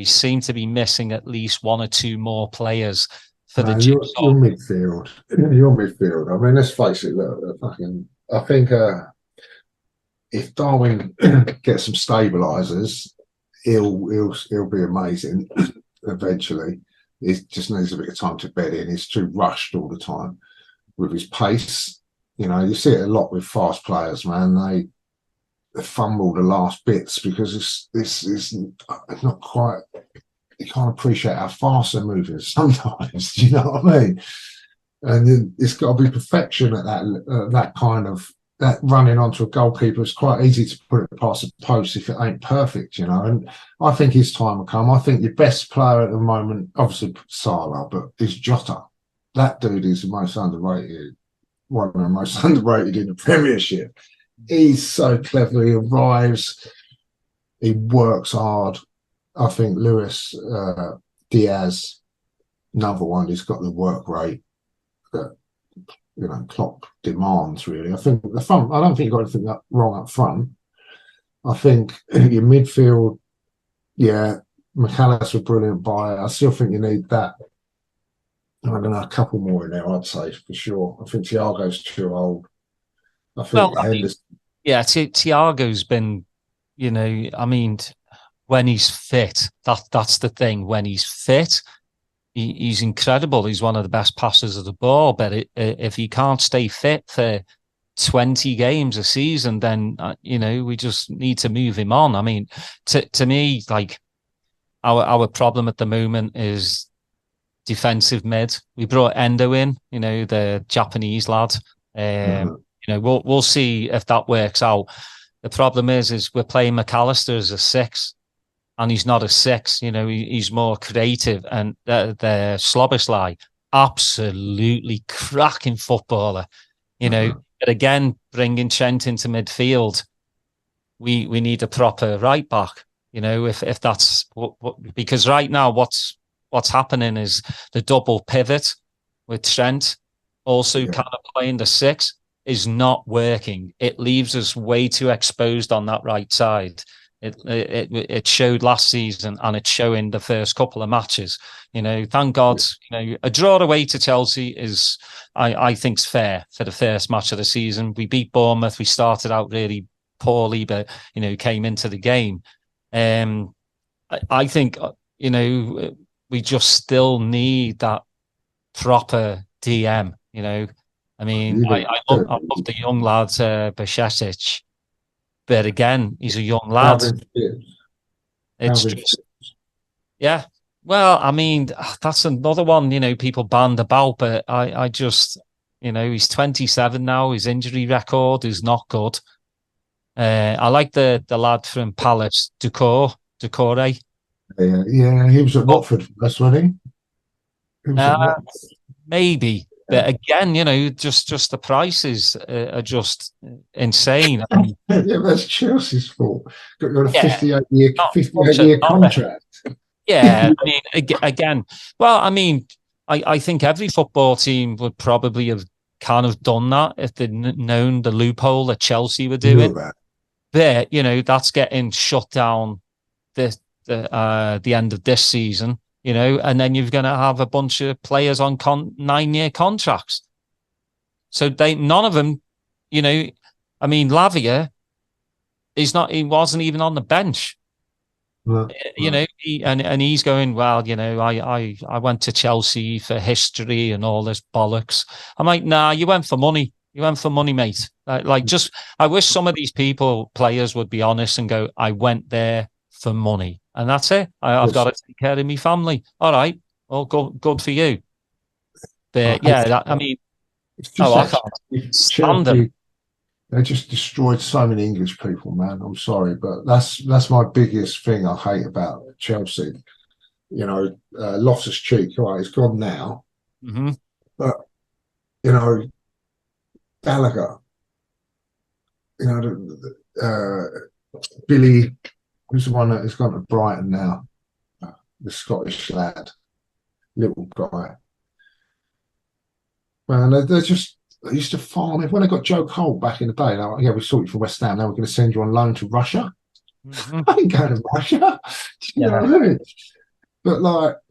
seem to be missing at least one or two more players for the your midfield. Your midfield. I mean, let's face it. Look, I think. If Darwin gets some stabilisers, he'll be amazing eventually. He just needs a bit of time to bed in. He's too rushed all the time with his pace. You know, you see it a lot with fast players, man. They fumble the last bits because this is not quite. You can't appreciate how fast they're moving sometimes. Do you know what I mean? And then it's got to be perfection at that kind of that running onto a goalkeeper. It's quite easy to put it past the post if it ain't perfect, you know. And I think his time will come. I think your best player at the moment, obviously Salah, but is Jota. That dude is the most underrated, one of the most underrated in the Premiership. He's so clever. He arrives. He works hard. I think Luis Diaz, another one. He's got the work rate that Klopp demands. Really, I think the front. I don't think you got anything wrong up front. I think your midfield, yeah, McAllister brilliant buy. I still think you need that. I don't know, a couple more in there. I'd say for sure. I think Thiago's too old. I think Henderson. Thiago's been, I mean, when he's fit, that's the thing. When he's fit, he's incredible. He's one of the best passers of the ball. But if he can't stay fit for 20 games a season, then, we just need to move him on. I mean, to me, like, our problem at the moment is defensive mid. We brought Endo in, the Japanese lad. We'll see if that works out. The problem is we're playing McAllister as a 6, and he's not a 6. He's more creative. And the Szoboszlai, absolutely cracking footballer. But again, bringing Trent into midfield, we need a proper right back. If that's because right now what's happening is the double pivot with Trent also kind of playing the 6 is not working. It leaves us way too exposed on that right side. It showed last season, and it's showing the first couple of matches. Thank God, a draw away to Chelsea is, I think, fair for the first match of the season. We beat Bournemouth. We started out really poorly, but came into the game. I think we just still need that proper DM. I mean, I love the young lad, Bajcetic, but again, he's a young lad. It's just, yeah. Well, I mean, that's another one, people band about, but I just, he's 27 now. His injury record is not good. I like the lad from Palace, Doucouré. Yeah, he was at Watford, that's what he was at Watford. Maybe. But again, just the prices are just insane. I mean, that's Chelsea's fault. Got a 58-year contract. Yeah, I mean, again, well, I mean, I think every football team would probably have kind of done that if they'd known the loophole that Chelsea were doing. But that's getting shut down the end of this season. And then you're going to have a bunch of players on 9-year contracts. So none of them, I mean, Lavia he wasn't even on the bench. No. He's going, well, I went to Chelsea for history and all this bollocks. I'm like, nah, you went for money. You went for money, mate. I wish some of these players would be honest and go, I went there for money. And that's it. I've got to take care of my family. All right. Well, good for you. But I mean, I can't stand them. They just destroyed so many English people, man. I'm sorry, but that's my biggest thing I hate about Chelsea. Loftus-Cheek, all right, he's gone now. Mm-hmm. But, Gallagher, Billy, who's the one that has gone to Brighton now? The Scottish lad, little guy. Man, they used to farm it. When they got Joe Cole back in the day, like, we saw you for West Ham. Now we're going to send you on loan to Russia. Mm-hmm. I ain't going to Russia. You know what I mean? But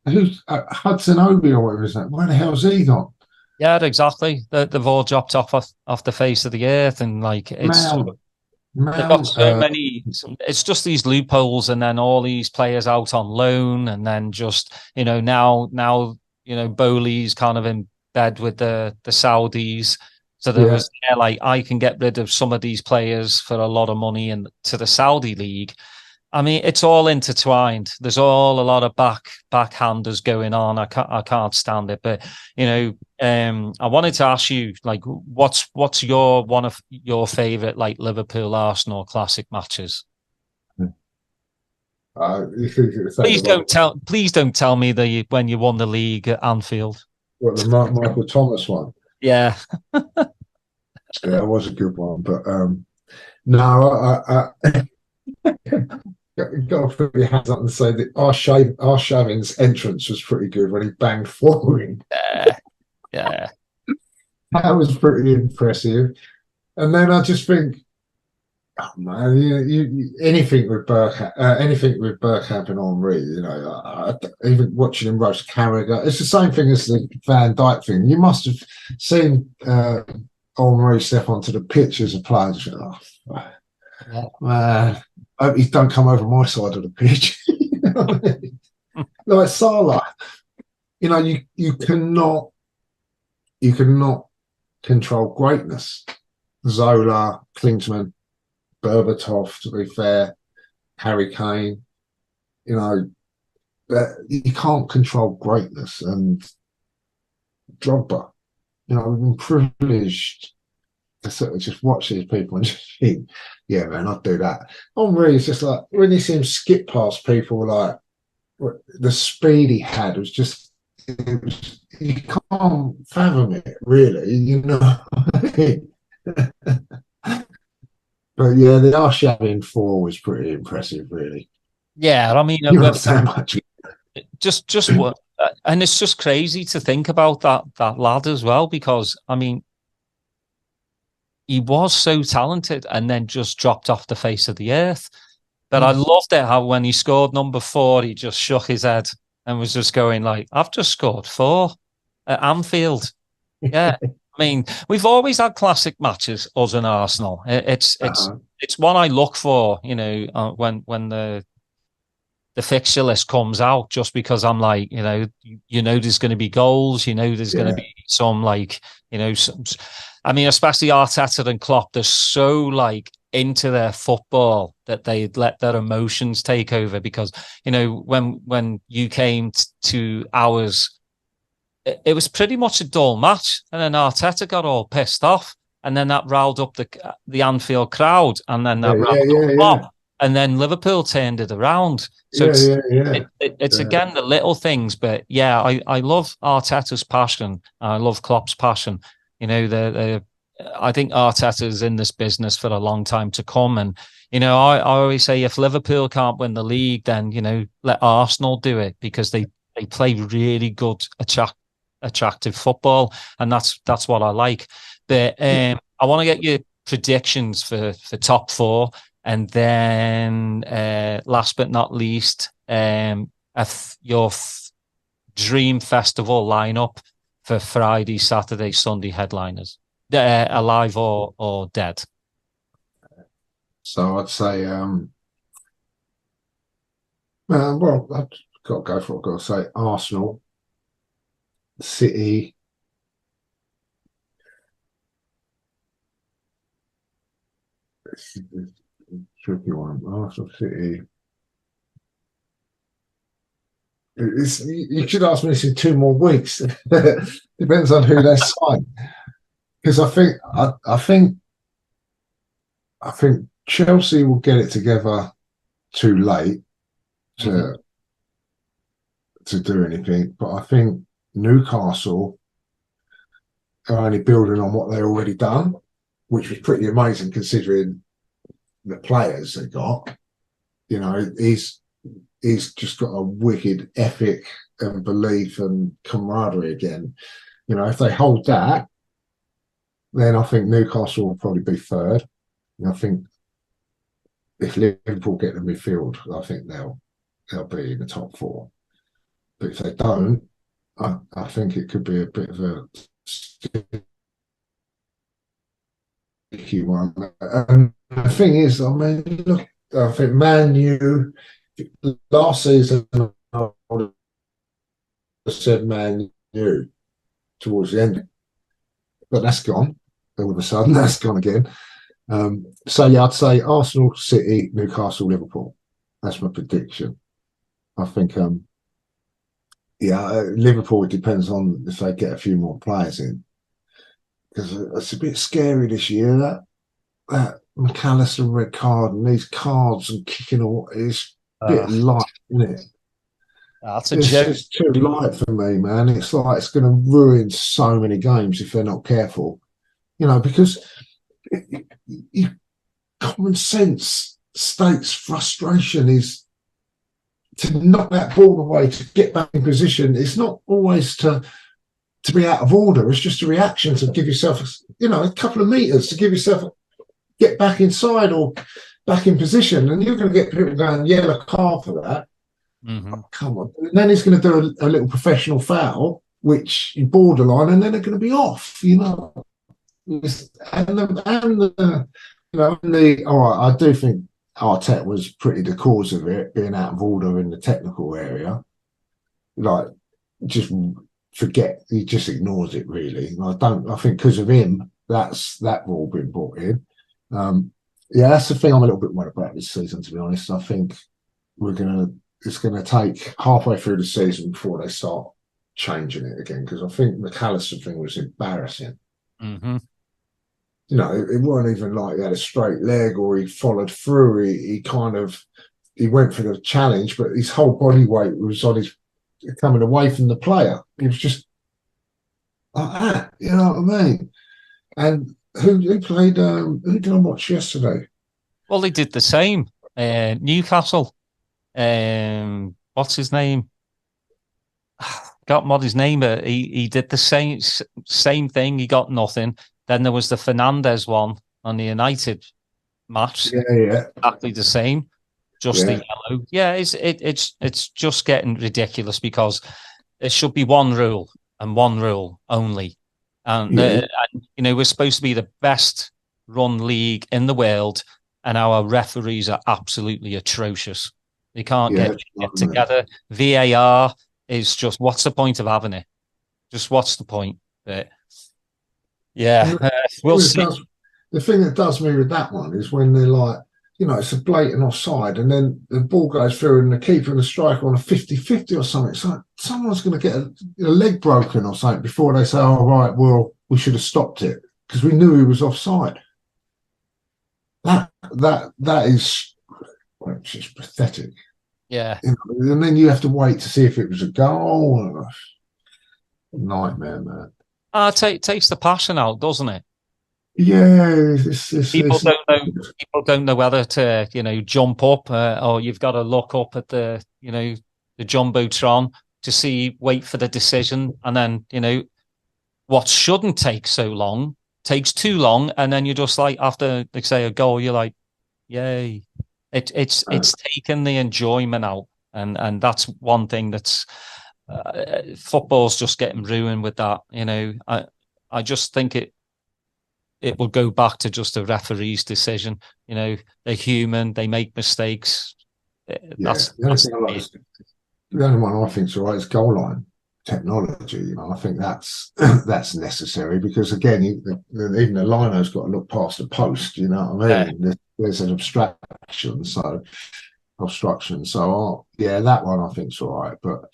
who's Hudson Obi or whatever is that? Where the hell's he gone? Yeah, exactly. They've all dropped off the face of the earth, and like it's. They've got Mount, so many. It's just these loopholes, and then all these players out on loan, and then just now Bowley's kind of in bed with the Saudis. So there yeah, was like I can get rid of some of these players for a lot of money and to the Saudi league. I mean, it's all intertwined. There's all a lot of backhanders going on. I can't stand it. But I wanted to ask you, like, what's your one of your favorite like Liverpool Arsenal classic matches? you think it was the one, Please don't tell me that when you won the league at Anfield. what, the Michael Thomas one. Yeah, Yeah, that was a good one. But no, I got to put your hands up and say that Arshavin's entrance was pretty good when he banged forward. yeah, yeah. That was pretty impressive. And then I just think, oh man, anything with Bergkamp and Henry, even watching him roast Carragher, it's the same thing as the Van Dijk thing. You must have seen Henry step onto the pitch as a player. Just, oh, man, I hope he don't come over my side of the pitch. You know what I mean? Like Salah, you cannot control greatness. Zola, Klinsmann, Berbatov, to be fair, Harry Kane, you can't control greatness. And Drogba, we've been privileged to sort of just watch these people and just think, yeah, man, I'd do that. Henri is just like, when you see him skip past people, like the speed he had was just, you can't fathom it, really, But yeah, the Arshavin 4 was pretty impressive, really. Yeah, I mean, You not so much. just what, and it's just crazy to think about that lad as well, because I mean, he was so talented and then just dropped off the face of the earth. But I loved it how when he scored number 4, he just shook his head and was just going like, "I've just scored 4 at Anfield." Yeah, I mean, we've always had classic matches, us and Arsenal. It's one I look for, when the fixture list comes out, just because I'm like, there's going to be goals, there's going to be some like, I mean, especially Arteta and Klopp, they're so like into their football that they let their emotions take over. Because when you came to ours, it was pretty much a dull match, and then Arteta got all pissed off, and then that riled up the Anfield crowd, and then that riled up Klopp, and then Liverpool turned it around. So it's again the little things, but yeah, I love Arteta's passion. I love Klopp's passion. I think Arteta's in this business for a long time to come, and I always say if Liverpool can't win the league, then let Arsenal do it, because they play really good, attractive football, and that's what I like. But I want to get your predictions for top 4. And then, last but not least, your dream festival lineup for Friday, Saturday, Sunday headliners, alive or dead. So I'd say, well, I've got to go for it. I've got to say Arsenal, City. Tricky one. Arsenal, City. You should ask me this in 2 more weeks. Depends on who they sign. Because I think Chelsea will get it together too late to do anything. But I think Newcastle are only building on what they've already done, which was pretty amazing considering the players they got. He's just got a wicked ethic and belief and camaraderie again. If they hold that, then I think Newcastle will probably be 3rd. And I think if Liverpool get the midfield, I think they'll be in the top 4. But if they don't, I think it could be a bit of a tricky one. And the thing is, I mean, look, I think Man U last season, I would have said Man U towards the end, but that's gone. All of a sudden, that's gone again. So yeah, I'd say Arsenal, City, Newcastle, Liverpool. That's my prediction. I think, Liverpool. It depends on if they get a few more players in, because it's a bit scary this year. That McAllister red card and these cards and kicking all is a bit light, isn't it? That's a It's joke. just too light for me, man. It's like it's going to ruin so many games if they're not careful. Because common sense states frustration is to knock that ball away, to get back in position. It's not always to be out of order. It's just a reaction to give yourself, a couple of meters to give yourself get back inside or back in position. And you're going to get people going yellow card for that. Mm-hmm. Come on. And then he's going to do a little professional foul, which you borderline, and then they're going to be off, all right, I do think Arteta was pretty the cause of it, being out of order in the technical area. Like, just forget, he just ignores it, really. I think because of him, that all been brought in. That's the thing I'm a little bit worried about this season, to be honest. I think it's going to take halfway through the season before they start changing it again, because I think the McAllister thing was embarrassing. Mm-hmm. It wasn't even like he had a straight leg or he followed through. He went for the challenge, but his whole body weight was on his coming away from the player. It was just like that, you know what I mean? And who played? Who did I watch yesterday? Well, they did the same. Newcastle. What's his name? Got what his name. He did the same thing. He got nothing. Then there was the Fernandez one on the United match. Yeah. Exactly the same. Just the yellow. Yeah, it's just getting ridiculous, because there should be one rule and one rule only. And we're supposed to be the best run league in the world, and our referees are absolutely atrocious. They can't get together. VAR is just, what's the point of having it? Just what's the point? But we'll see. The thing that does me with that one is when they're like, it's a blatant offside, and then the ball goes through and the keeper and the striker on a 50-50 or something. It's like someone's going to get a leg broken or something before they say, oh, right, well, we should have stopped it because we knew he was offside. That is just pathetic. Yeah. And then you have to wait to see if it was a goal. Nightmare, man. Takes the passion out, doesn't it? Yeah, people don't know whether to jump up, or you've got to look up at the jumbotron to wait for the decision, and then what shouldn't take so long takes too long, and then you're just like, after they say a goal, you're like, yay! It's taken the enjoyment out, and that's one thing that's football's just getting ruined with that. I just think it will go back to just a referee's decision. They're human. They make mistakes. The only one I think is all right is goal line technology. I think that's necessary, because again, even the liner's got to look past the post. You know what I mean? There's an obstruction. So that one I think is all right. But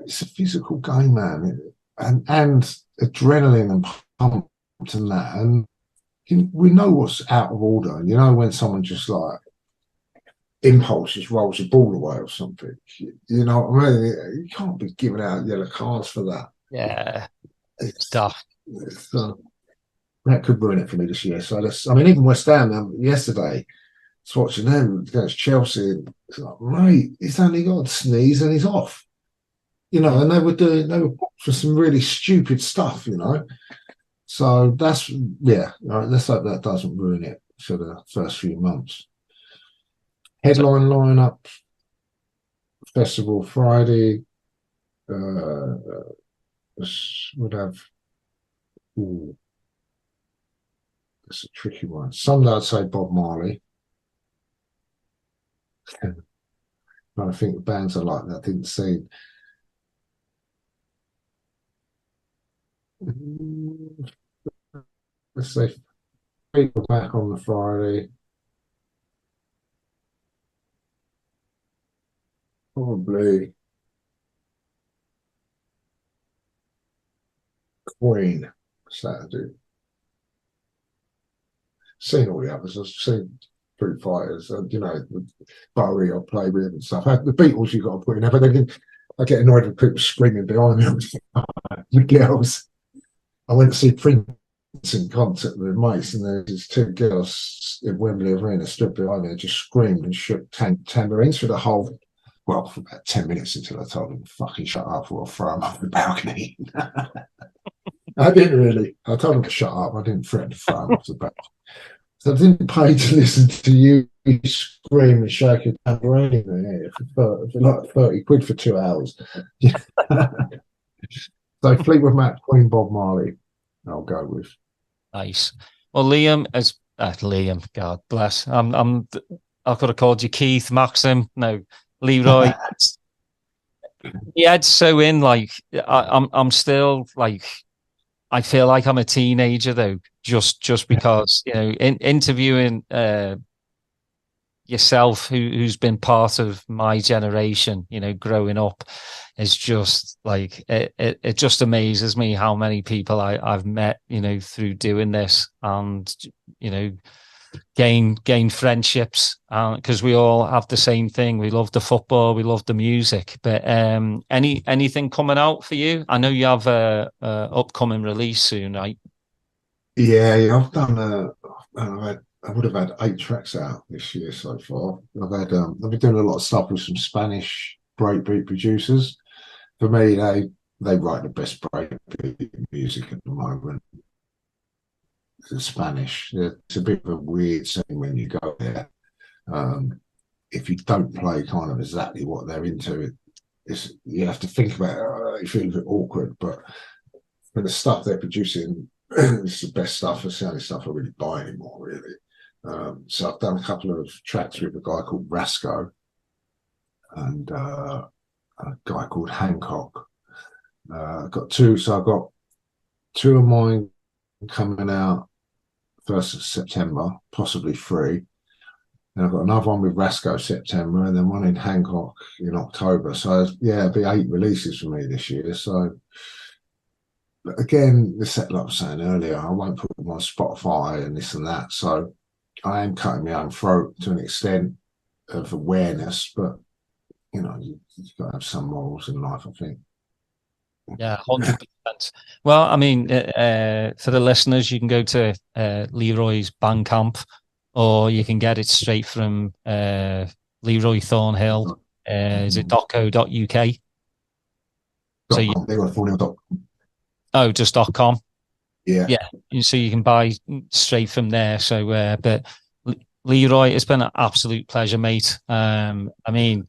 it's a physical game, man, and adrenaline and pump. And that, and we know what's out of order, and when someone just like impulse just rolls the ball away or something, you know what I mean? You can't be giving out yellow cards for that. It's tough. That could ruin it for me this year. So even West Ham yesterday, I was watching them against Chelsea, and it's like, mate, he's only got a sneeze and he's off, and they were for some really stupid stuff, So let's hope that doesn't ruin it for the first few months. Headline lineup: Festival Friday. Would have It's a tricky one. Some I'd say Bob Marley. I think the bands are like that. I didn't see. Let's say people back on the Friday. Probably Queen Saturday. Seen all the others. I've seen Foo Fighters, and Bowie I play with and stuff. The Beatles you got to put in there, but then I get annoyed with people screaming behind me. The girls. I went to see Prince in concert with mates, and there's these two girls in Wembley Arena stood behind me and just screamed and shook tambourines for the whole, well, for about 10 minutes until I told them, fucking shut up or I'll throw them off the balcony. I didn't really. I told them to shut up. I didn't threaten to throw them off the balcony. So I didn't pay to listen to you scream and shake a tambourine for like 30 quid for 2 hours. So Fleetwood Mac, Queen, Bob Marley, I'll go with. Nice. Well, Liam, God bless. I could have called you Keith, Maxim. No, Leeroy. Yeah, it's so in. Like I'm still like, I feel like I'm a teenager though, just because interviewing yourself, who's been part of my generation, growing up, is just like it just amazes me how many people I've met, through doing this, and gain friendships, because we all have the same thing. We love the football, we love the music. But anything coming out for you? I know you have a upcoming release soon, right? Yeah, I've done. I would have had 8 tracks out this year so far. I've been doing a lot of stuff with some Spanish breakbeat producers. For me, they write the best breakbeat music at the moment. The Spanish. It's a bit of a weird thing when you go there. If you don't play kind of exactly what they're into, you have to think about it. You feel a bit awkward, but for the stuff they're producing, it's the best stuff. It's the only stuff I really buy anymore, really. So I've done a couple of tracks with a guy called Rasco and a guy called Hancock. I've got 2, so I've got 2 of mine coming out 1st of September, possibly 3. And I've got another one with Rasco September, and then one in Hancock in October. So yeah, it'll be 8 releases for me this year. So again, like I was saying earlier, I won't put them on Spotify and this and that. So I am cutting my own throat to an extent of awareness, but you've got to have some morals in life, I think. Yeah, 100%. Well, I mean, for the listeners, you can go to Leeroy's Bandcamp, or you can get it straight from Leeroy Thornhill. Is it .co.uk? So oh, just .com. Yeah. So you can buy straight from there. So, but Leeroy, it's been an absolute pleasure, mate. I mean,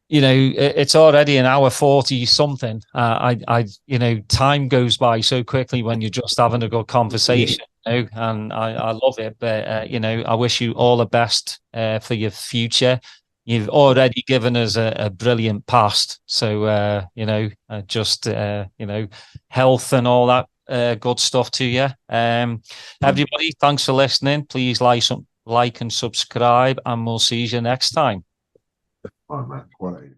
it's already an hour 40 something. Time goes by so quickly when you're just having a good conversation, and I love it. But, I wish you all the best for your future. You've already given us a brilliant past. So, health and all that good stuff to you. Everybody, thanks for listening. Please like and subscribe, and we'll see you next time. Oh, man, quality.